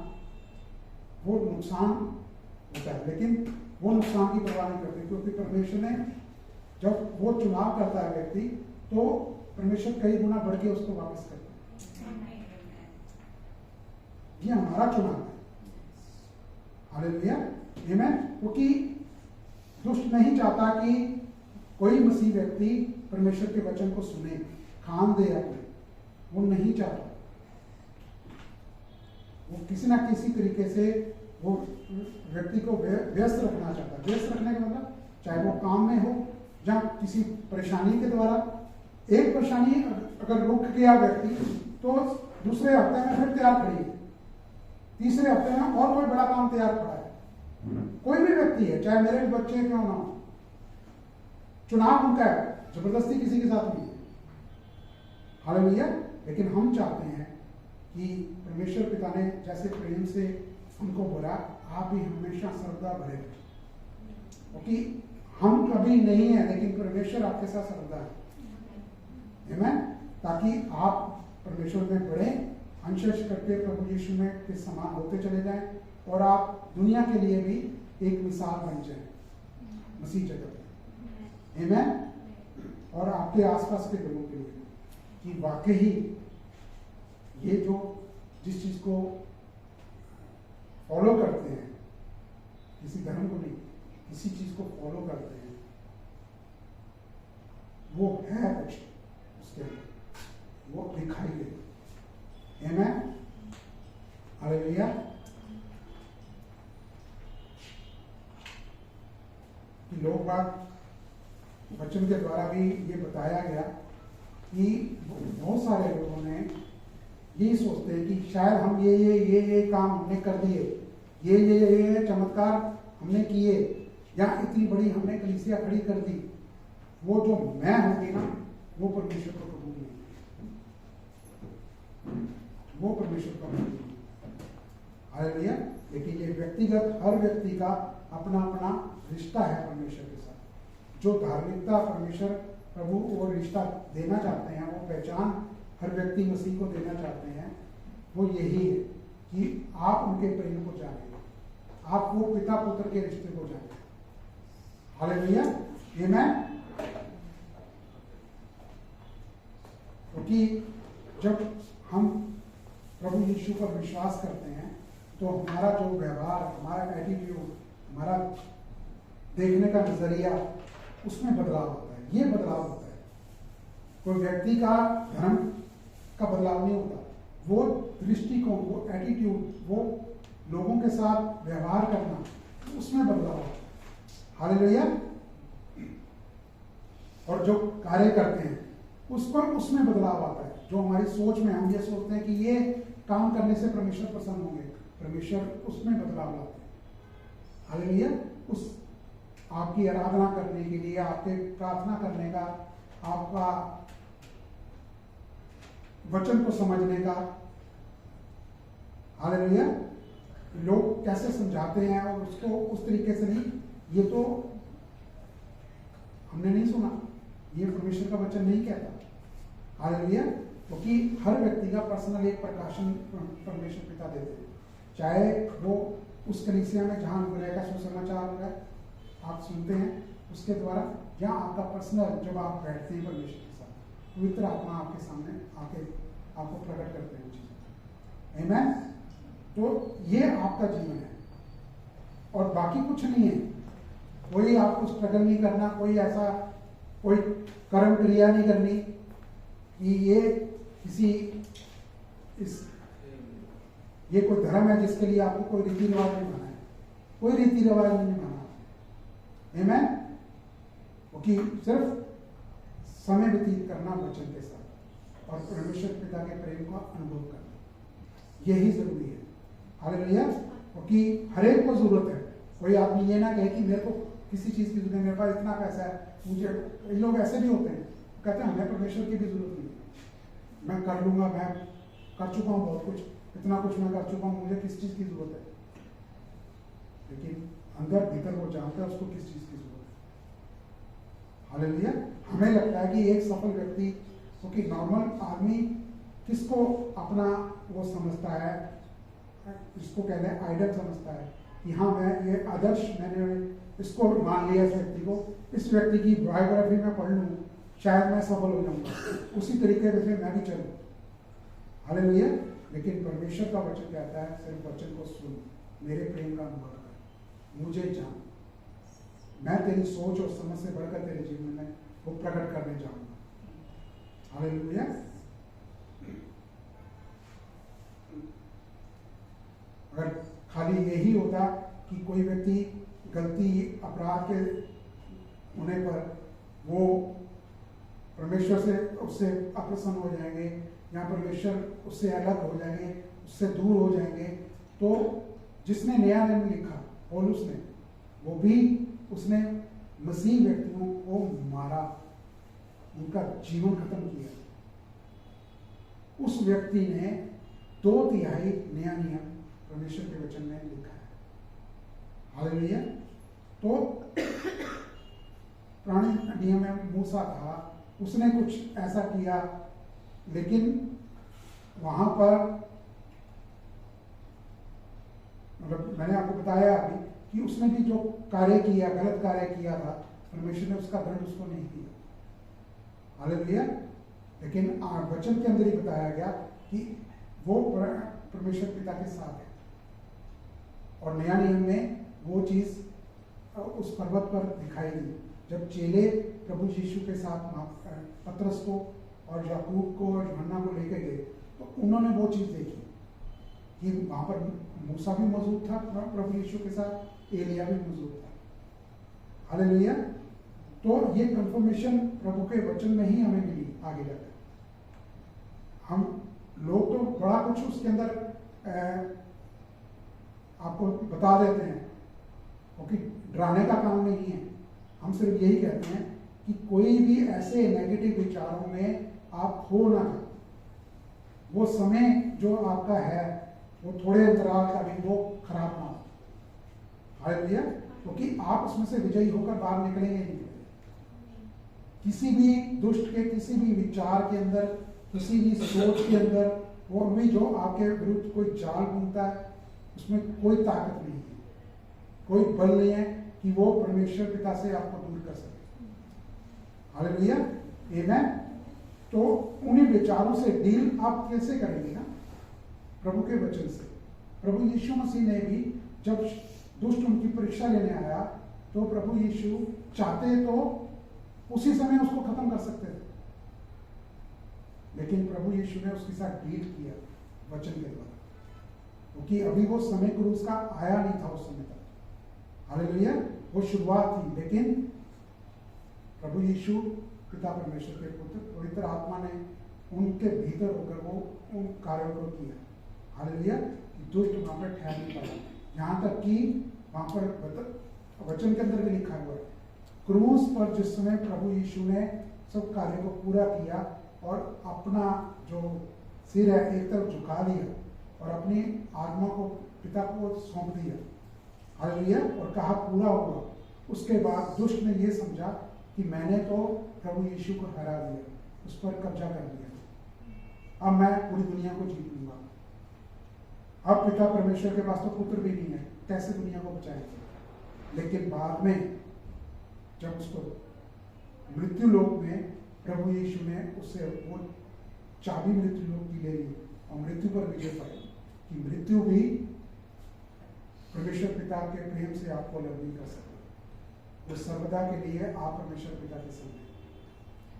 वो नुकसान होता है, लेकिन वो नुकसान की परवाह नहीं करती, क्योंकि परमेश्वर ने जब वो चुनाव करता है व्यक्ति, तो परमेश्वर कई गुना बढ़ के उसको वापस करता है। ये हमारा चुनाव है। हालेलुया। आमीन। क्योंकि दुष्ट नहीं चाहता कि कोई मसीह व्यक्ति परमेश्वर के वचन को सुने, काम दे अपने, वो नहीं चाहता। वो किसी ना किसी तरीके से वो व्यक्ति को व्यस्त रखना चाहता है। व्यस्त रखने का मतलब चाहे वो काम में हो या किसी परेशानी के द्वारा। एक परेशानी अगर रुक गया व्यक्ति तो दूसरे हफ्ते में फिर तैयार खड़ी है, तीसरे हफ्ते में और कोई बड़ा काम तैयार पड़ा है। कोई भी व्यक्ति है, चाहे मेरे भी बच्चे क्यों ना हो, चुनाव उनका है, जबरदस्ती किसी के साथ नहीं है। हालेलुया। लेकिन हम चाहते हैं कि परमेश्वर पिता ने जैसे प्रेम से उनको बोला, आप भी हमेशा सर्वदा भरे रहे, क्योंकि हम कभी नहीं है लेकिन परमेश्वर आपके साथ सर्वदा है। आमीन। ताकि आप परमेश्वर में बढ़े, अंश करके प्रभु यीशु में के समान होते चले जाएं और आप दुनिया के लिए भी एक मिसाल बन जाए मसीह जगत में। आमीन। और आपके आसपास के लोगों के लिए कि वाकई ये जो जिस चीज को फॉलो करते हैं, किसी धर्म को नहीं, किसी चीज को फॉलो करते हैं, वो है कुछ उसके लिए, वो दिखाई दे। आमीन। हालेलुया। लोग बात वचन के द्वारा भी ये बताया गया कि बहुत सारे लोगों ने यही सोचते हैं कि शायद हम ये काम हमने कर दिए, ये चमत्कार हमने किए, या इतनी बड़ी हमने कलीसिया खड़ी कर दी, वो जो मैं होगी ना वो परमेश्वर को कबूल नहीं, वो परमेश्वर को कबूल नहीं। हालेलुया। लेकिन ये व्यक्तिगत हर व्यक्ति का अपना अपना रिश्ता है परमेश्वर के साथ। जो धार्मिकता परमेश्वर प्रभु वो रिश्ता देना चाहते हैं, वो पहचान हर व्यक्ति मसीह को देना चाहते हैं, वो यही है कि आप उनके प्रेम को जानें, आप वो पिता पुत्र के रिश्ते को जानें। हालेलुया। आमीन। क्योंकि जब हम प्रभु यीशु पर विश्वास करते हैं तो हमारा जो व्यवहार, हमारा एटीट्यूड, हमारा देखने का नजरिया, उसमें बदलाव होता है। ये बदलाव होता है, कोई व्यक्ति का धर्म का बदलाव नहीं होता, वो दृष्टिकोण, वो एटीट्यूड, वो लोगों के साथ व्यवहार करना, उसमें बदलाव होता है। हालेलुया। और जो कार्य करते हैं उस पर उसमें बदलाव आता है। जो हमारी सोच में हम ये सोचते हैं कि ये काम करने से परमेश्वर प्रसन्न होंगे, परमेश्वर उसमें बदलाव लाते हैं। हालेलुया। उस आपकी आराधना करने के लिए, आपके प्रार्थना करने का, आपका वचन को समझने का, हालेलुया, लोग कैसे समझाते हैं और उसको उस तरीके से नहीं, ये तो हमने नहीं सुना, ये परमेश्वर का वचन नहीं कहता। हालेलुया। क्योंकि हर व्यक्ति का पर्सनल एक प्रकाशन परमेश्वर पिता देते हैं, चाहे वो उस कलीसिया में जहां अनुग्रह का सुसमाचार हो रहा है आप सुनते हैं उसके द्वारा, या आपका पर्सनल जब आप बैठते हैं परमेश्वर के साथ, पवित्र आत्मा आपके सामने आके आपको प्रकट करते हैं चीजें। आमीन। तो ये आपका जीवन है और बाकी कुछ नहीं है। कोई आपको स्ट्रगल नहीं करना, कोई ऐसा कोई कर्म क्रिया नहीं करनी कि ये किसी ये कोई धर्म है जिसके लिए आपको कोई रीति रिवाज नहीं माना है, कोई रीति रिवाज नहीं माना। आमीन। क्योंकि सिर्फ समय व्यतीत करना वचन के साथ और परमेश्वर पिता के प्रेम को अनुभव करना, यही जरूरी है। हालेलुया। क्योंकि हर एक को जरूरत है। कोई आदमी ये ना कहे कि मेरे को किसी चीज की जरूरत है, मेरे पास इतना पैसा है, मुझे, कई लोग ऐसे भी होते हैं, कहते हैं हमें परमेश्वर की भी जरूरत नहीं, मैं कर लूंगा, मैं कर चुका हूँ बहुत कुछ, इतना कुछ मैं कर चुका हूँ, मुझे किस चीज की जरूरत है। लेकिन अंदर भीतर वो जानता है उसको किस चीज की जरूरत है। हालेलुया। हमें लगता है कि एक सफल व्यक्ति, क्योंकि नॉर्मल आदमी किसको अपना वो समझता है, इसको कहते हैं आइडल समझता है कि हाँ मैं ये आदर्श, मैंने इसको मान लिया, इस व्यक्ति को, इस व्यक्ति की बायोग्राफी में पढ़ लूँ शायद मैं सफल हो जाऊंगा, उसी तरीके से मैं भी चलूँ। हालेलुया। लेकिन परमेश्वर का वचन कहता है सिर्फ वचन को सुन, मेरे प्रेम का अनुभव कर, मुझे जान, मैं तेरी सोच और समझ से बढ़कर तेरे जीवन में वो प्रकट करने जाऊंगा। हालेलुया। अगर खाली यही होता कि कोई व्यक्ति गलती अपराध के होने पर वो परमेश्वर से उससे अप्रसन्न हो जाएंगे या परमेश्वर उससे अलग हो जाएंगे, उससे दूर हो जाएंगे, तो जिसने नया नियम लिखा पौलुस ने, वो भी उसने मसीह व्यक्तियों को मारा, उनका जीवन खत्म किया। उस व्यक्ति ने 2/3 नया नियम परमेश्वर के वचन में लिखा है। हालेलुया। तो पुराने नियम में मूसा था, उसने कुछ ऐसा किया, लेकिन वहां पर मतलब मैंने आपको बताया अभी कि उसने भी जो कार्य किया, गलत कार्य किया था, परमेश्वर ने उसका दंड उसको नहीं दिया। हालेलुया। लेकिन वचन के अंदर ही बताया गया कि वो परमेश्वर पिता के साथ है। और नया नियम में वो चीज उस पर्वत पर दिखाई दी, जब चेले प्रभु यीशु के साथ पतरस को और याकूब को और यूहन्ना को लेके गए, तो उन्होंने वो चीज देखी कि वहां पर मूसा भी मौजूद था प्रभु यीशु के साथ, एलिया भी मौजूद था। हालेलुया। तो ये कंफर्मेशन प्रभु के वचन में ही हमें मिली। आगे जाकर हम लोग तो बड़ा कुछ उसके अंदर आपको बता देते हैं, क्योंकि डराने का काम नहीं है। हम सिर्फ यही कहते हैं कि कोई भी ऐसे नेगेटिव विचारों में आप खो ना जाए। वो समय जो आपका है वो थोड़े अंतराल का भी वो खराब ना हो। हालेलुया। क्योंकि आप उसमें से विजयी होकर बाहर निकलेंगे नहीं। किसी भी दुष्ट के किसी भी विचार के अंदर, किसी भी सोच के अंदर, वो भी जो आपके विरुद्ध कोई जाल बुनता है, उसमें कोई ताकत नहीं है, कोई बल नहीं है कि वो परमेश्वर पिता से आपको दूर कर सके। हालेलुया। आमीन। तो उन्हीं विचारों से डील आप कैसे करेंगे ना? प्रभु के वचन से। प्रभु यीशु मसीह ने भी जब दुष्ट उनकी परीक्षा लेने आया, तो प्रभु यीशु चाहते तो उसी समय उसको खत्म कर सकते थे, लेकिन प्रभु यीशु ने उसके साथ डील किया वचन के द्वारा, क्योंकि अभी वो समय क्रूस का आया नहीं था उस समय तक। हालेलुया। वो शुरुआत थी, लेकिन प्रभु यीशु पिता परमेश्वर के पुत्र पवित्र आत्मा ने उनके भीतर होकर वो उन कार्यों को किया। हालेलुया। कि दुष्ट वहां पर ठहर नहीं पाया, यहाँ तक कि वहां पर वचन के अंदर भी लिखा हुआ है, क्रूस पर जिस समय प्रभु यीशु ने सब कार्यों को पूरा किया और अपना जो सिर है एक तरफ झुका दिया और अपनी आत्मा को पिता को सौंप दिया। हालेलुया। और कहा पूरा हुआ। उसके बाद दुष्ट ने ये समझा कि मैंने तो प्रभु यीशु को हरा दिया, उस पर कब्जा कर लिया, अब मैं पूरी दुनिया को जीत लूंगा। अब पिता परमेश्वर के पास तो पुत्र भी नहीं है, कैसे दुनिया को बचाएंगे? लेकिन बाद में जब उसको मृत्यु लोक में प्रभु यीशु ने उससे वो चाबी मृत्यु लोक की ले ली और मृत्यु पर विजय पाई, कि मृत्यु भी परमेश्वर पिता के प्रेम से आपको अलग नहीं कर सकती। वो सर्वदा के लिए आप परमेश्वर पिता के संग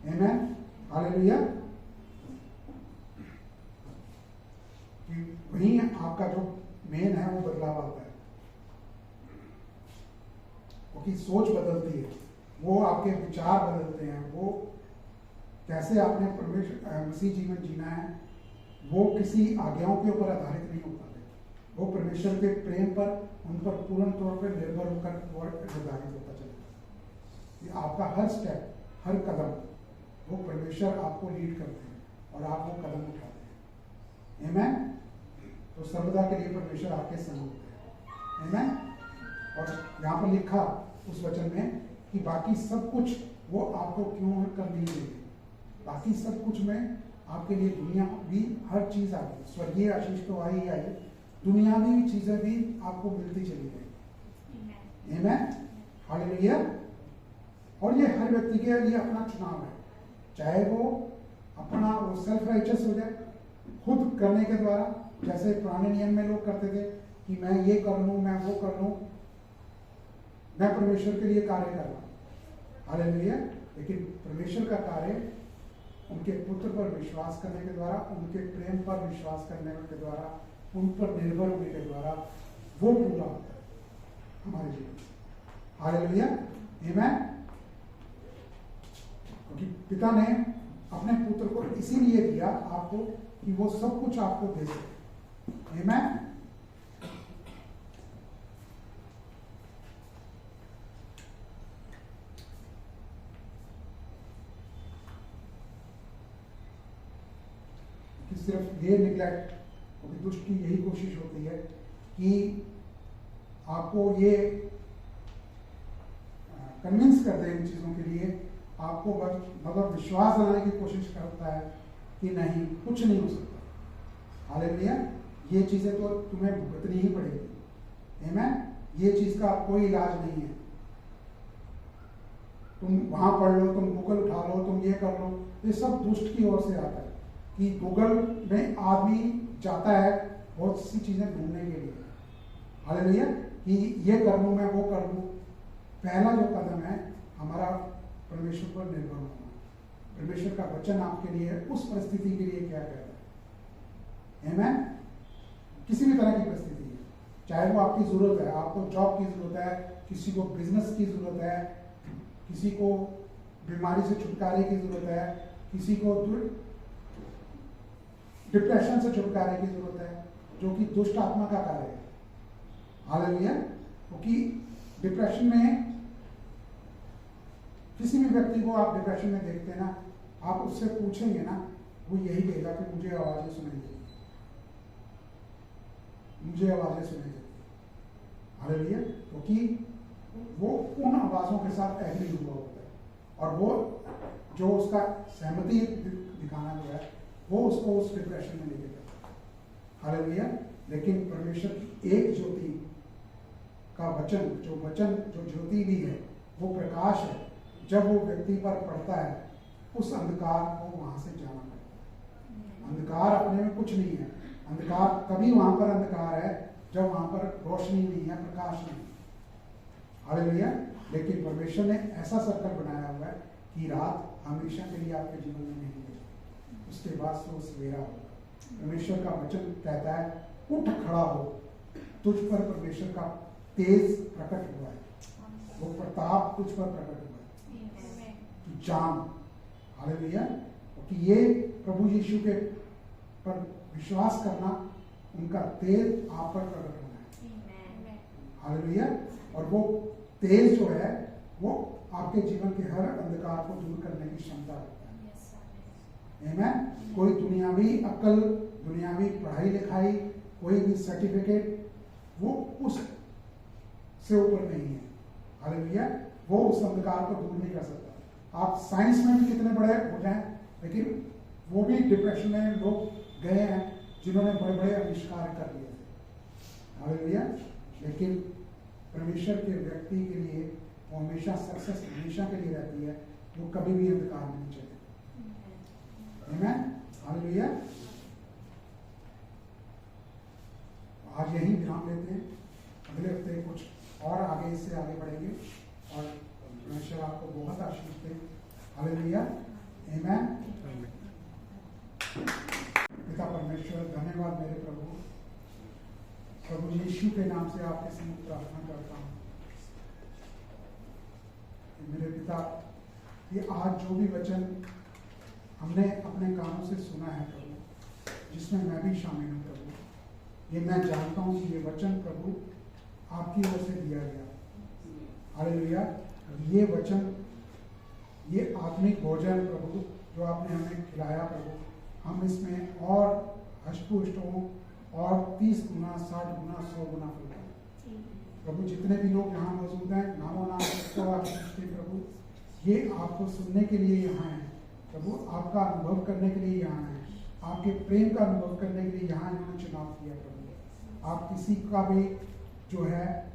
हैं। आमीन। हालेलुया। कि वहीं आपका जो मेन है वो बदलाव आता है, क्योंकि सोच बदलती है, वो आपके विचार बदलते हैं, वो कैसे आपने परमेश्वर मसीह जीवन जीना है वो किसी आज्ञाओं के ऊपर आधारित नहीं होता है, वो परमेश्वर के प्रेम पर, उन पर पूर्ण तौर पर निर्भर होकर निर्धारित होता चलता है। ये आपका हर स्टेप, हर कदम वो परमेश्वर आपको लीड करते हैं और आप वो कदम उठाते हैं। आमीन। तो सर्वदा के लिए परमेश्वर आपके संग होते हैं। आमीन। और यहाँ पर लिखा उस वचन में कि बाकी सब कुछ वो आपको क्यों कर नहीं देंगे, बाकी सब कुछ में आपके लिए दुनिया भी हर चीज आ गई, स्वर्गीय आशीष तो आई ही आई, दुनियावी चीजें भी आपको मिलती चली गई। आमीन। हालेलुया। और ये हर व्यक्ति के लिए अपना चुनाव है, चाहे वो अपना वो सेल्फ राइचस हो जाए खुद करने के द्वारा, जैसे पुराने नियम में लोग करते थे कि मैं ये कर लूं, मैं वो कर लूं, मैं परमेश्वर के लिए कार्य कर रहा हूं। हालेलुया। लेकिन परमेश्वर का कार्य उनके पुत्र पर विश्वास करने के द्वारा, उनके प्रेम पर विश्वास करने के द्वारा, उन पर निर्भर होने के द्वारा वो पूरा होता है हमारे जीवन में। हालेलुया। आमीन। क्योंकि पिता ने अपने पुत्र को इसीलिए दिया आपको कि वो सब कुछ आपको दे सके। आमीन। कि सिर्फ ये निगलेक्ट, क्योंकि दुष्ट की यही कोशिश होती है कि आपको ये कन्विंस कर दे इन चीज़ों के लिए, आपको बस मतलब विश्वास दिलाने की कोशिश करता है कि नहीं, कुछ नहीं हो सकता। हालेलुया। ये चीज़ें तो तुम्हें भुगतनी ही पड़ेगी। आमीन। ये चीज़ का कोई इलाज नहीं है। तुम वहाँ पढ़ लो, तुम गूगल उठा लो, तुम ये कर लो, ये सब दुष्ट की ओर से आता है कि गूगल में आदमी जाता है बहुत सी चीज़ें ढूंढने के लिए। हालेलुया। कि ये कर लूँ, मैं वो कर लूँ। पहला जो कदम है हमारा परमेश्वर पर निर्भर होना। परमेश्वर का वचन आपके लिए उस परिस्थिति के लिए क्या कहता है। आमीन। किसी भी तरह की परिस्थिति है, चाहे वो आपकी जरूरत है, आपको जॉब की जरूरत है, किसी को बिजनेस की जरूरत है, किसी को बीमारी से छुटकारे की जरूरत है, किसी को डिप्रेशन से छुटकारे की जरूरत है, जो कि दुष्ट आत्मा का कार्य है। हालेलुया। क्योंकि डिप्रेशन में किसी भी व्यक्ति को आप डिप्रेशन में देखते हैं ना, आप उससे पूछेंगे ना, वो यही कहेगा कि मुझे आवाजें सुनाई देती, मुझे आवाजें सुनाई देती। हालेलुया। क्योंकि वो उन आवाजों के साथ एग्री हुआ होता है, और वो जो उसका सहमति दिखाना जो है वो उसको उस डिप्रेशन में लेके जाता है। हालेलुया। लेकिन परमेश्वर की एक ज्योति का वचन, जो ज्योति भी है, वो प्रकाश है। जब वो व्यक्ति पर पड़ता है, उस अंधकार को वहां से जाना पड़ता है। अंधकार अपने में कुछ नहीं है। अंधकार कभी वहां पर अंधकार है जब वहां पर रोशनी नहीं है, प्रकाश नहीं। हालेलुया। लेकिन परमेश्वर ने ऐसा सर्कल बनाया हुआ है कि रात हमेशा के लिए आपके जीवन में नहीं है, उसके बाद से वो सवेरा होगा। परमेश्वर का वचन कहता है, उठ खड़ा हो, तुझ पर परमेश्वर का तेज प्रकट हुआ है, वो प्रताप तुझ पर प्रकट हुआ है, तू जान। हालेलुया। क्योंकि ये प्रभु यीशु के पर विश्वास करना, उनका तेज आप पर प्रकट होना है। हालेलुया। और वो तेज जो है वो आपके जीवन के हर अंधकार को दूर करने की क्षमता रखता है। आमीन। कोई दुनियावी अक्ल, दुनियावी पढ़ाई लिखाई, कोई भी सर्टिफिकेट वो उस से ऊपर नहीं है। हालेलुया। वो उस अंधकार को दूर नहीं कर सकता। आप साइंस में भी कितने बड़े हो जाएं, लेकिन वो भी डिप्रेशन में लोग गए हैं जिन्होंने बड़े बड़े आविष्कार कर लिए थे। हालेलुया। लेकिन परमेश्वर के व्यक्ति के लिए वो हमेशा सक्सेस हमेशा के लिए रहती है, वो कभी भी अंधकार में नहीं चले। आमीन। हालेलुया। आज यही विराम लेते हैं, अगले हफ्ते कुछ और आगे इससे आगे बढ़ेंगे, और परमेश्वर आपको बहुत आशीष दे। हालेलुया। आमीन। पिता परमेश्वर, धन्यवाद मेरे प्रभु यीशु के नाम से आपके सम्मुख प्रार्थना करता हूँ। मेरे पिता, ये आज जो भी वचन हमने अपने कानों से सुना है प्रभु, जिसमें मैं भी शामिल हूँ प्रभु, ये मैं जानता हूँ कि ये वचन प्रभु आपकी ओर से दिया गया। हालेलुया। ये वचन, ये आत्मिक भोजन प्रभु जो आपने हमें खिलाया प्रभु, हम इसमें और हष्ट-पुष्ट हों और 30 गुना, 60 गुना, 100 गुना फल पाएं प्रभु। जितने भी लोग यहाँ मौजूद हैं, नामों नाम सबको आशीष दे प्रभु। ये आपको सुनने के लिए यहाँ हैं प्रभु, आपका अनुभव करने के लिए यहाँ हैं, आपके प्रेम का अनुभव करने के लिए यहाँ इन्होंने चुनाव किया प्रभु। आप किसी का भी जो है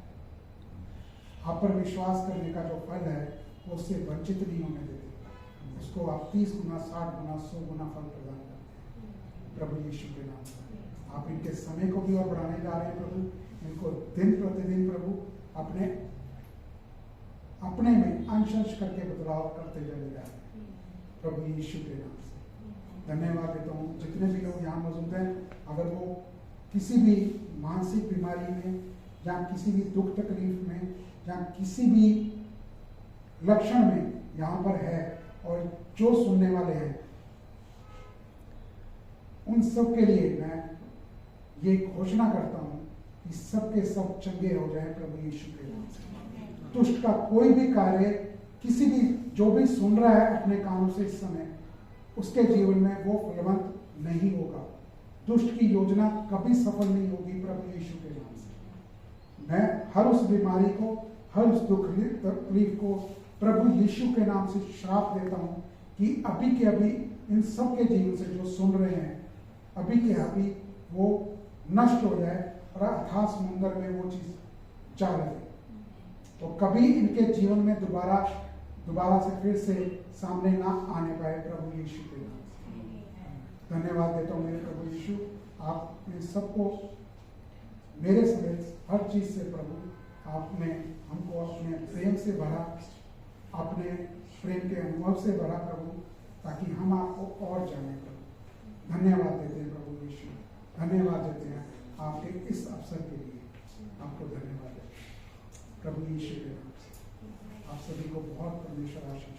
आप पर विश्वास करने का जो फल है वो उससे वंचित नहीं होने देते, उसको आप 30 गुना, 60 गुना, 100 गुना फल प्रदान करते हैं प्रभु यीशु के नाम से। आप इनके समय को भी और बढ़ाने जा रहे हैं प्रभु, इनको दिन प्रतिदिन प्रभु अपने में अंश अंश करके बदलाव करते चले जा रहे हैं प्रभु यीशु के नाम से। धन्यवाद देता हूँ। जितने भी लोग यहाँ मौजूद हैं, अगर वो किसी भी मानसिक बीमारी में या किसी भी दुख तकलीफ में या किसी भी लक्षण में यहाँ पर है, और जो सुनने वाले हैं उन सब के लिए मैं ये घोषणा करता हूँ कि सबके सब चंगे हो जाए प्रभु यीशु के नाम से। दुष्ट का कोई भी कार्य किसी भी जो भी सुन रहा है अपने कानों से इस समय, उसके जीवन में वो फलवंत नहीं होगा। दुष्ट की योजना कभी सफल नहीं होगी प्रभु यीशु के नाम से। मैं हर उस बीमारी को, हर उस दुख तकलीफ को प्रभु यीशु के नाम से श्राप देता हूँ कि अभी के अभी इन सब के जीवन से जो सुन रहे हैं, अभी के अभी वो नष्ट हो जाए और अथाह समुंदर में वो चीज जा रही, तो कभी इनके जीवन में दोबारा से फिर से सामने ना आने पाए प्रभु यीशु के नाम से। धन्यवाद देता हूँ मेरे प्रभु यीशु, आप इन सबको मेरे समेत हर चीज से प्रभु आपने हमको अपने प्रेम से भरा, अपने प्रेम के अनुभव से भरा प्रभु, ताकि हम आपको और जाने प्रभु। धन्यवाद देते हैं प्रभु यीशु, धन्यवाद देते हैं आपके इस अवसर के लिए, आपको धन्यवाद देते हैं प्रभु यीशु के नाम से। आप सभी को बहुत परमेश्वर आशीष